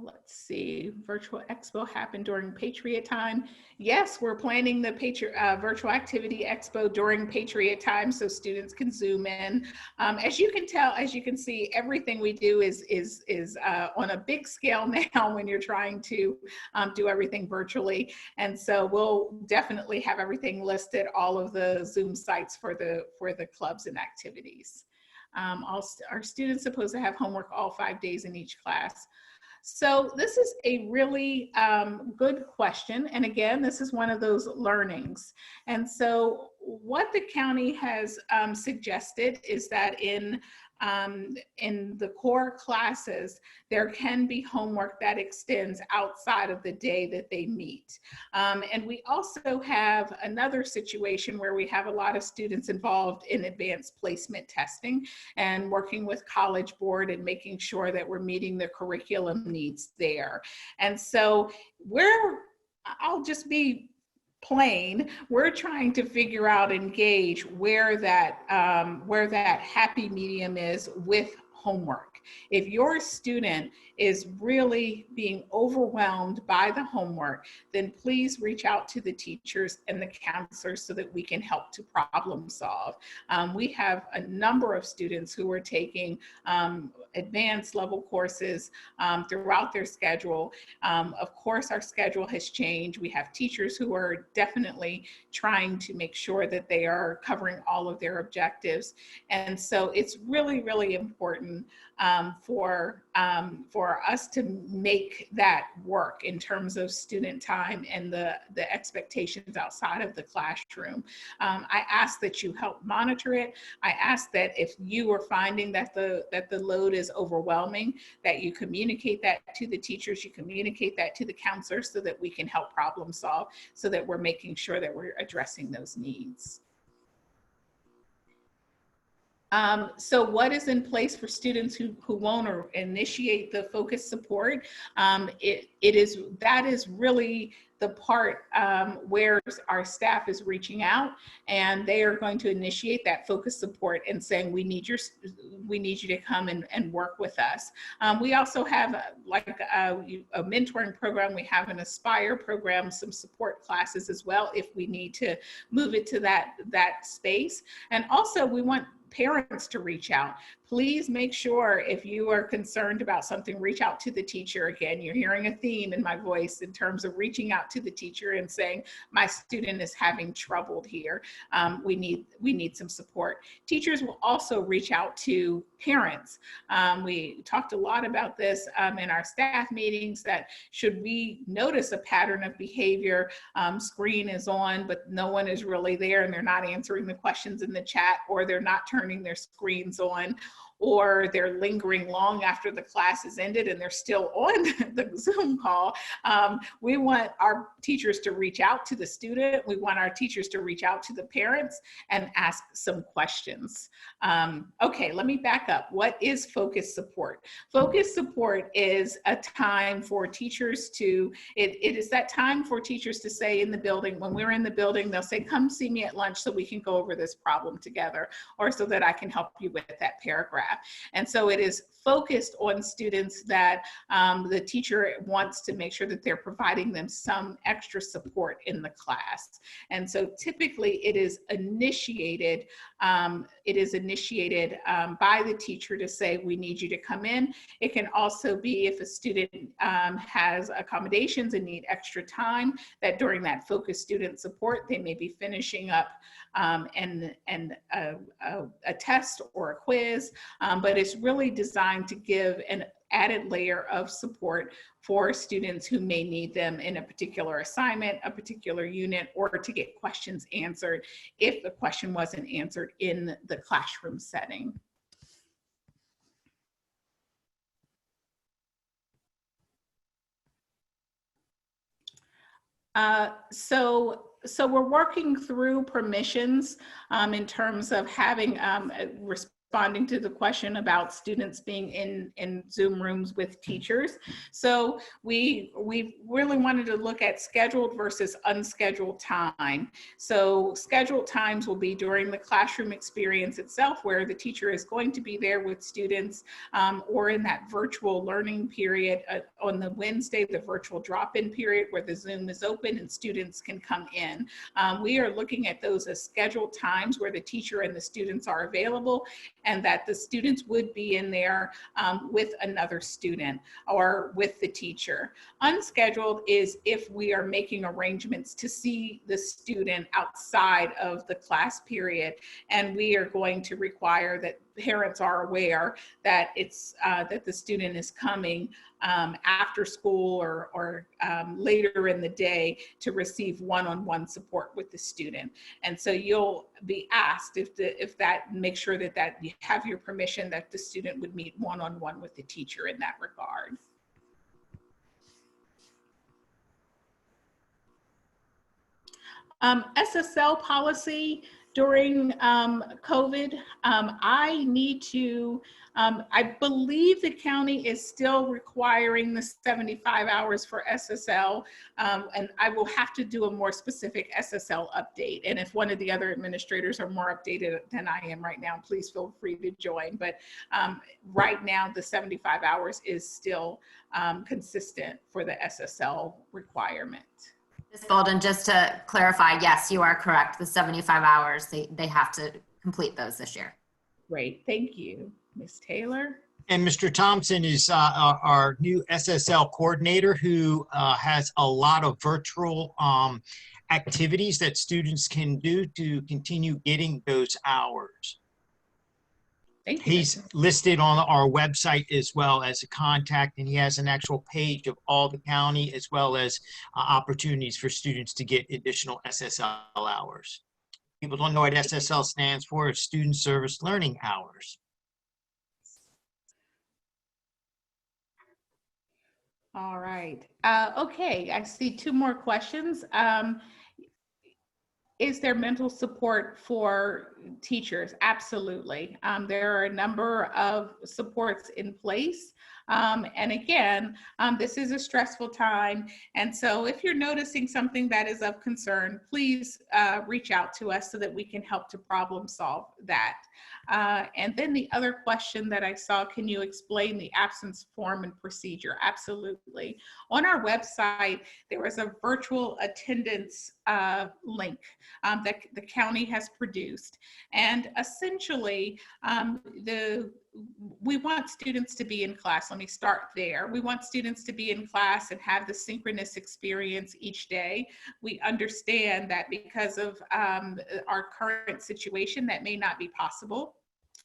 Let's see, virtual expo happened during Patriot time. Yes, we're planning the virtual activity expo during Patriot time so students can zoom in. As you can tell, as you can see, everything we do is on a big scale now when you're trying to do everything virtually. And so we'll definitely have everything listed, all of the Zoom sites for the clubs and activities. Are students supposed to have homework all 5 days in each class? So this is a really good question. And again, this is one of those learnings. And so what the county has suggested is that in the core classes, there can be homework that extends outside of the day that they meet. And we also have another situation where we have a lot of students involved in advanced placement testing and working with College Board and making sure that we're meeting the curriculum needs there. And so I'll just be plain, we're trying to figure out and gauge where that happy medium is with homework. If your student is really being overwhelmed by the homework, then please reach out to the teachers and the counselors so that we can help to problem solve. We have a number of students who are taking advanced level courses throughout their schedule. Of course, our schedule has changed. We have teachers who are definitely trying to make sure that they are covering all of their objectives. And so it's really, really important for us to make that work in terms of student time and the expectations outside of the classroom. I ask that you help monitor it. I ask that if you are finding that the load is overwhelming, that you communicate that to the teachers, you communicate that to the counselors so that we can help problem solve, so that we're making sure that we're addressing those needs. So what is in place for students who won't initiate the focus support? That is really the part where our staff is reaching out, and they are going to initiate that focus support and saying, we need you to come and work with us. We also have a mentoring program. We have an Aspire program, some support classes as well, if we need to move it to that space. And also we want parents to reach out. Please make sure if you are concerned about something, reach out to the teacher. Again, you're hearing a theme in my voice in terms of reaching out to the teacher and saying, my student is having trouble here. We need some support. Teachers will also reach out to parents. We talked a lot about this in our staff meetings, that should we notice a pattern of behavior, screen is on, but no one is really there and they're not answering the questions in the chat, or they're not turning their screens on, or they're lingering long after the class is ended and they're still on the Zoom call. We want our teachers to reach out to the student. We want our teachers to reach out to the parents and ask some questions. Okay, let me back up. What is focus support? Focus support is a time for teachers to, it is that time for teachers to say in the building, when we're in the building, they'll say, come see me at lunch so we can go over this problem together, or so that I can help you with that paragraph. And so it is focused on students that the teacher wants to make sure that they're providing them some extra support in the class. And so typically it is initiated by the teacher to say, we need you to come in. It can also be if a student has accommodations and need extra time, that during that focused student support, they may be finishing up a test or a quiz, but it's really designed to give an added layer of support for students who may need them in a particular assignment, a particular unit, or to get questions answered if the question wasn't answered in the classroom setting. So we're working through permissions in terms of having responding to the question about students being in Zoom rooms with teachers. So we really wanted to look at scheduled versus unscheduled time. So scheduled times will be during the classroom experience itself, where the teacher is going to be there with students, or in that virtual learning period on the Wednesday, the virtual drop-in period where the Zoom is open and students can come in. We are looking at those as scheduled times where the teacher and the students are available, and that the students would be in there with another student or with the teacher. Unscheduled is if we are making arrangements to see the student outside of the class period, and we are going to require that parents are aware that it's that the student is coming after school or later in the day to receive one-on-one support with the student. And so you'll be asked if that, make sure that you have your permission that the student would meet one-on-one with the teacher in that regard. SSL policy during COVID, I need to, I believe the county is still requiring the 75 hours for SSL, and I will have to do a more specific SSL update. And if one of the other administrators are more updated than I am right now, please feel free to join. But right now, the 75 hours is still consistent for the SSL requirement. Ms. Bolden, just to clarify, yes, you are correct. The 75 hours, they have to complete those this year. Great, thank you. Ms. Taylor? And Mr. Thompson is our new SSL coordinator who has a lot of virtual activities that students can do to continue getting those hours. Thank you. He's listed on our website as well as a contact, and he has an actual page of all the county as well as opportunities for students to get additional SSL hours. People don't know what SSL stands for. It's Student Service Learning Hours. All right. Okay, I see two more questions. Is there mental support for teachers? Absolutely. There are a number of supports in place. And again, this is a stressful time. And so if you're noticing something that is of concern, please reach out to us so that we can help to problem solve that. And then the other question that I saw, can you explain the absence form and procedure? Absolutely. On our website, there is a virtual attendance link that the county has produced. And essentially, we want students to be in class. Let me start there. We want students to be in class and have the synchronous experience each day. We understand that because of our current situation, that may not be possible.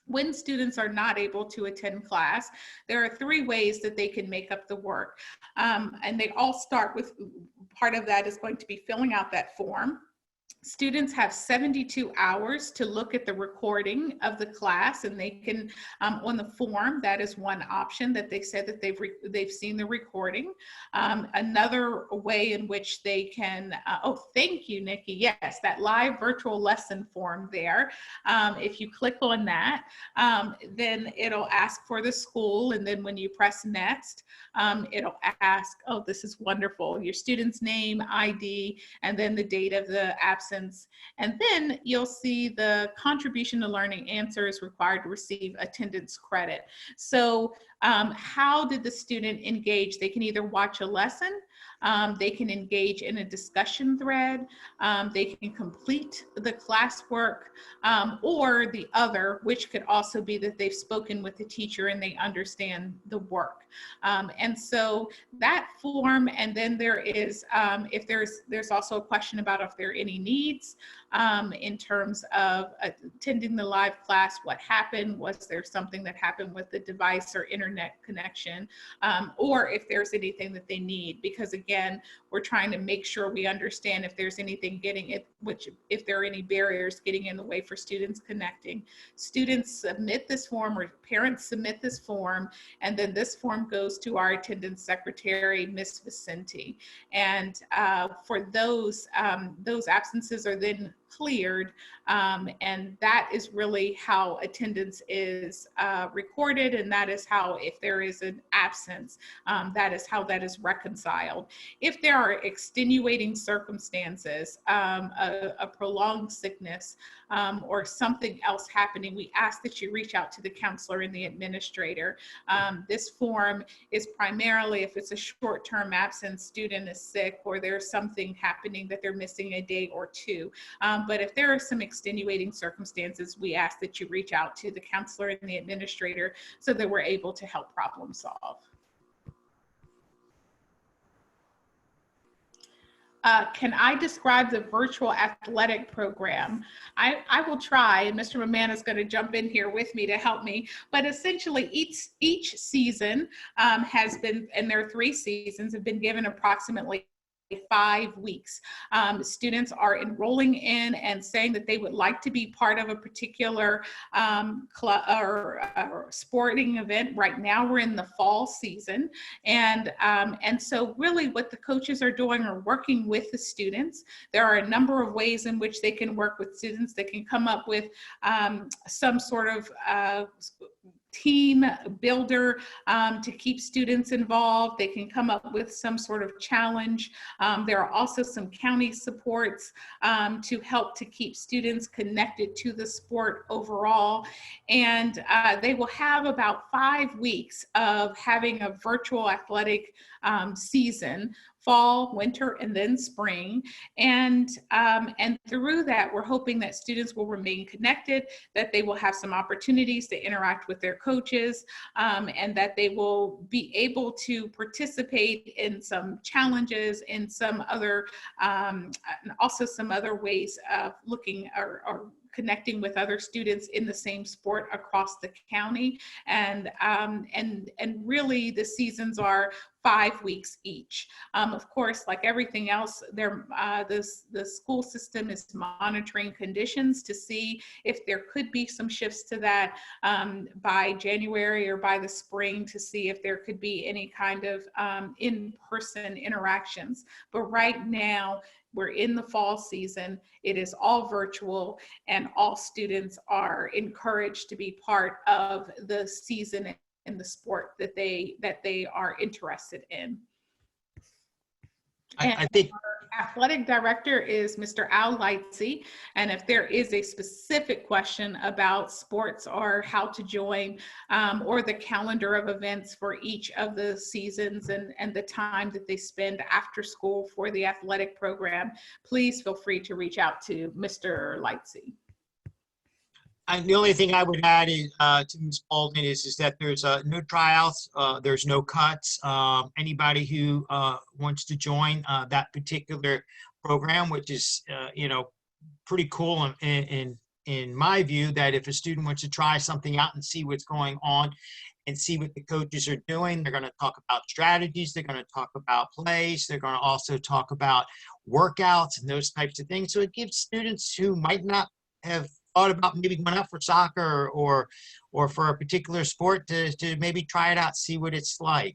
When students are not able to attend class, there are 3 ways that they can make up the work. And they all start with, part of that is going to be filling out that form. Students have 72 hours to look at the recording of the class, and they can, on the form, that is one option that they said that they've seen the recording. Another way in which they can, oh, thank you, Nikki. Yes, that live virtual lesson form there. If you click on that, then it'll ask for the school, and then when you press next, it'll ask, oh, this is wonderful, your student's name, ID, and then the date of the absence. And then you'll see the contribution to learning answers required to receive attendance credit. So how did the student engage? They can either watch a lesson, they can engage in a discussion thread, they can complete the classwork, or the other, which could also be that they've spoken with the teacher and they understand the work. And so that form, and then there is, if there's also a question about if there are any needs in terms of attending the live class, what happened, was there something that happened with the device or internet connection, or if there's anything that they need, because again, we're trying to make sure we understand if there's anything getting it, which if there are any barriers getting in the way for students connecting. Students submit this form, or parents submit this form, and then this form goes to our attendance secretary, Ms. Vicente. And for those absences are then cleared, and that is really how attendance is recorded, and that is how, if there is an absence, that is how that is reconciled. If there are extenuating circumstances, a prolonged sickness, or something else happening, we ask that you reach out to the counselor and the administrator. This form is primarily if it's a short-term absence, student is sick, or there's something happening that they're missing a day or 2. But if there are some extenuating circumstances, we ask that you reach out to the counselor and the administrator so that we're able to help problem solve. can I describe the virtual athletic program? I will try, and Mr. Mamana is going to jump in here with me to help me. But essentially, each season has been, and there are 3 seasons, have been given approximately 5 weeks. Students are enrolling in and saying that they would like to be part of a particular club or sporting event. Right now we're in the fall season. And so really what the coaches are doing are working with the students. There are a number of ways in which they can work with students. They can come up with some sort of team builder to keep students involved. They can come up with some sort of challenge. There are also some county supports to help to keep students connected to the sport overall. And they will have about 5 weeks of having a virtual athletic season, fall, winter, and then spring. And through that, we're hoping that students will remain connected, that they will have some opportunities to interact with their coaches, and that they will be able to participate in some challenges, in some other, and also some other ways of looking or connecting with other students in the same sport across the county. And really the seasons are 5 weeks each. Of course, like everything else, the school system is monitoring conditions to see if there could be some shifts to that by January or by the spring, to see if there could be any kind of in-person interactions. But right now, we're in the fall season. It is all virtual, and all students are encouraged to be part of the season in the sport that they are interested in. I think our athletic director is Mr. Al Lightsey, and if there is a specific question about sports or how to join, or the calendar of events for each of the seasons and the time that they spend after school for the athletic program, please feel free to reach out to Mr. Lightsey. the only thing I would add is, to Ms. Baldwin is that there's no tryouts, there's no cuts. Anybody who wants to join that particular program, which is pretty cool in my view, that if a student wants to try something out and see what's going on and see what the coaches are doing, they're going to talk about strategies, they're going to talk about plays, they're going to also talk about workouts and those types of things. So it gives students who might not have thought about maybe going out for soccer or for a particular sport to maybe try it out, see what it's like.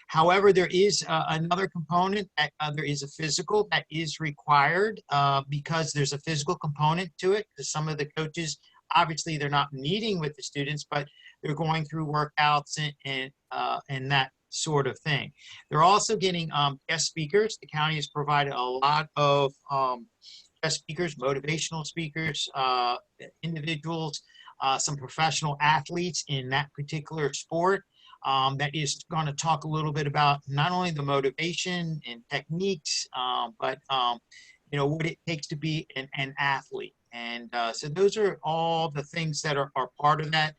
However, there is another component that there is a physical that is required because there's a physical component to it, because some of the coaches, obviously they're not meeting with the students, but they're going through workouts and that sort of thing. They're also getting guest speakers. The county has provided a lot of guest speakers, motivational speakers, individuals, some professional athletes in that particular sport that is going to talk a little bit about not only the motivation and techniques, but what it takes to be an athlete. And so those are all the things that are part of that.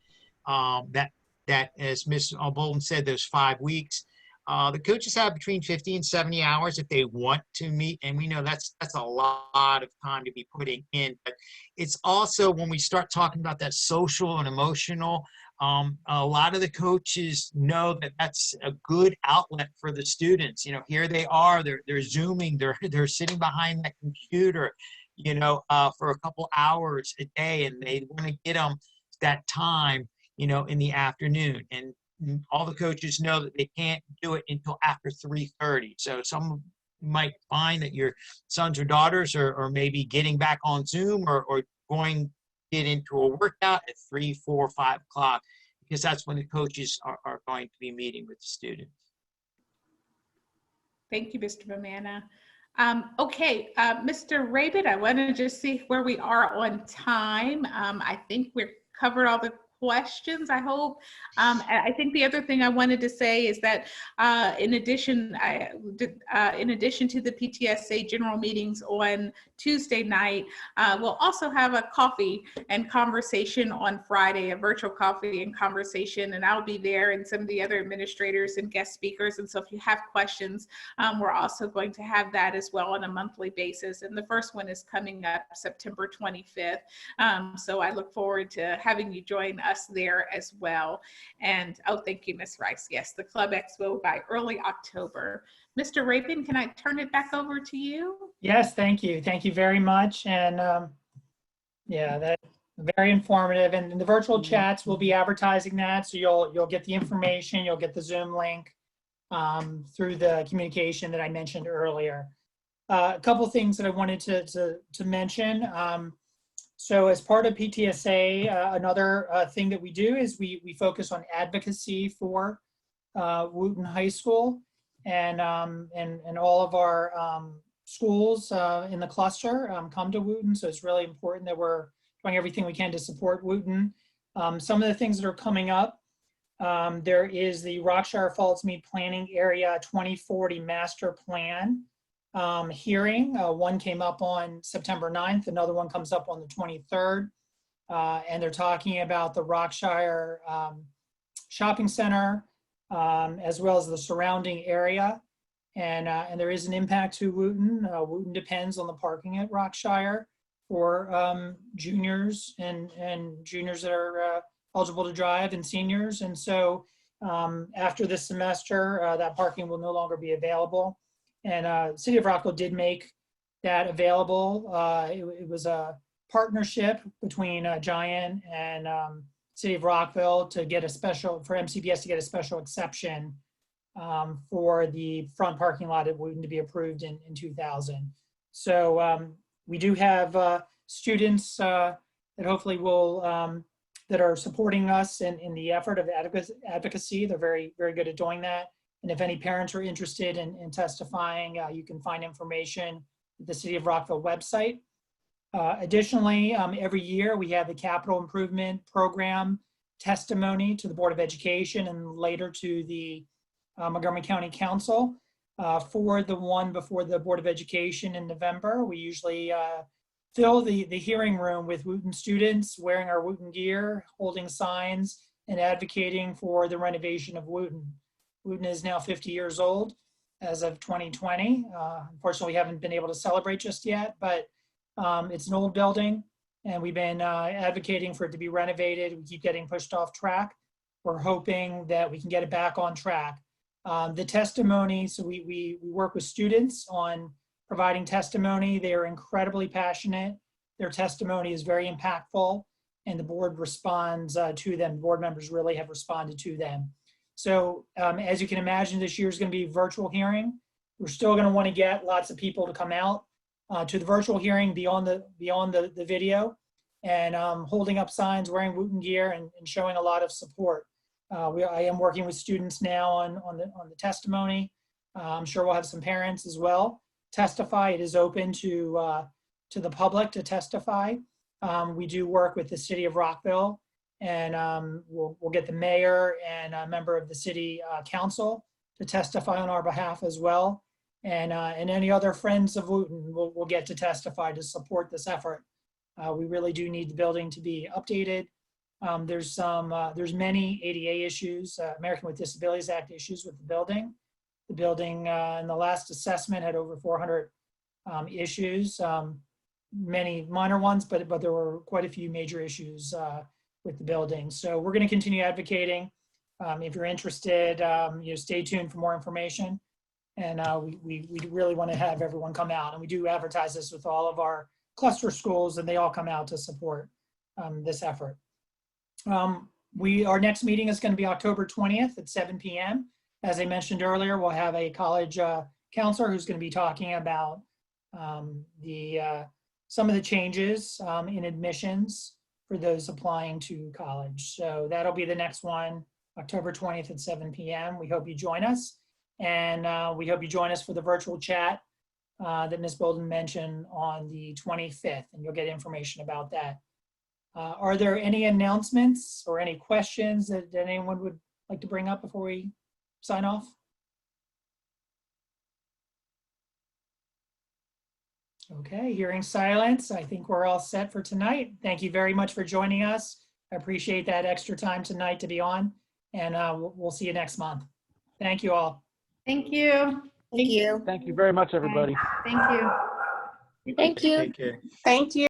That as Ms. Bolton said, those 5 weeks. The coaches have between 50 and 70 hours if they want to meet, and we know that's a lot of time to be putting in. But it's also, when we start talking about that social and emotional, a lot of the coaches know that that's a good outlet for the students. Here they are, they're Zooming, they're sitting behind that computer, for a couple hours a day, and they want to get them that time, in the afternoon. And all the coaches know that they can't do it until after 3:30. So some might find that your sons or daughters are maybe getting back on Zoom or going to get into a workout at 3, 4, 5 o'clock, because that's when the coaches are going to be meeting with the students. Thank you, Mr. Mamana. Okay, Mr. Rabid, I want to just see where we are on time. I think we've covered all the questions, I hope. I think the other thing I wanted to say is that in addition to the PTSA general meetings on Tuesday night, we'll also have a coffee and conversation on Friday, a virtual coffee and conversation, and I'll be there and some of the other administrators and guest speakers. And so if you have questions, we're also going to have that as well on a monthly basis. And the first one is coming up September 25th. So I look forward to having you join us there as well. And oh, thank you, Ms. Rice. Yes, the Club Expo by early October. Mr. Rapin, can I turn it back over to you? Yes, thank you. Thank you very much. And yeah, that's very informative. And the virtual chats, we'll be advertising that. So you'll get the information, you'll get the Zoom link through the communication that I mentioned earlier. A couple of things that I wanted to mention. So as part of PTSA, another thing that we do is we focus on advocacy for Wooten High School and all of our schools in the cluster come to Wooten. So it's really important that we're doing everything we can to support Wooten. Some of the things that are coming up, there is the Rockstar Falls Mead Planning Area 2040 Master Plan hearing. One came up on September 9th, another one comes up on the 23rd, and they're talking about the Rockshire Shopping Center, as well as the surrounding area. And there is an impact to Wooten. Wooten depends on the parking at Rockshire for juniors and juniors that are eligible to drive and seniors. And so after this semester, that parking will no longer be available. And City of Rockville did make that available. It was a partnership between Giant and City of Rockville to get a special, for MCPS to get a special exception for the front parking lot at Wooten to be approved in 2000. So we do have students that hopefully will, that are supporting us in the effort of advocacy. They're very, very good at doing that. And if any parents are interested in testifying, you can find information at the City of Rockville website. Additionally, every year we have the Capital Improvement Program testimony to the Board of Education and later to the Montgomery County Council. For the one before the Board of Education in November, we usually fill the hearing room with Wooten students wearing our Wooten gear, holding signs, and advocating for the renovation of Wooten. Wooten is now 50 years old as of 2020. Unfortunately, we haven't been able to celebrate just yet, but it's an old building and we've been advocating for it to be renovated. We keep getting pushed off track. We're hoping that we can get it back on track. The testimony, so we work with students on providing testimony. They are incredibly passionate. Their testimony is very impactful and the board responds to them. Board members really have responded to them. So as you can imagine, this year is going to be a virtual hearing. We're still going to want to get lots of people to come out to the virtual hearing beyond the video and holding up signs, wearing Wooten gear and showing a lot of support. I am working with students now on the testimony. I'm sure we'll have some parents as well testify. It is open to the public to testify. We do work with the City of Rockville. And we'll get the mayor and a member of the city council to testify on our behalf as well. And any other friends of Wooten will get to testify to support this effort. We really do need the building to be updated. There's many ADA issues, American with Disabilities Act issues with the building. The building in the last assessment had over 400 issues, many minor ones, but there were quite a few major issues with the building. So we're going to continue advocating. If you're interested, stay tuned for more information. And we really want to have everyone come out. And we do advertise this with all of our cluster schools and they all come out to support this effort. Our next meeting is going to be October 20th at 7 p.m. As I mentioned earlier, we'll have a college counselor who's going to be talking about some of the changes in admissions for those applying to college. So that'll be the next one, October 20th at 7 p.m. We hope you join us. And we hope you join us for the virtual chat that Ms. Bolden mentioned on the 25th, and you'll get information about that. Are there any announcements or any questions that anyone would like to bring up before we sign off? Okay, hearing silence, I think we're all set for tonight. Thank you very much for joining us. I appreciate that extra time tonight to be on, and we'll see you next month. Thank you all. Thank you. Thank you. Thank you very much, everybody. Thank you. Thank you. Take care. Thank you.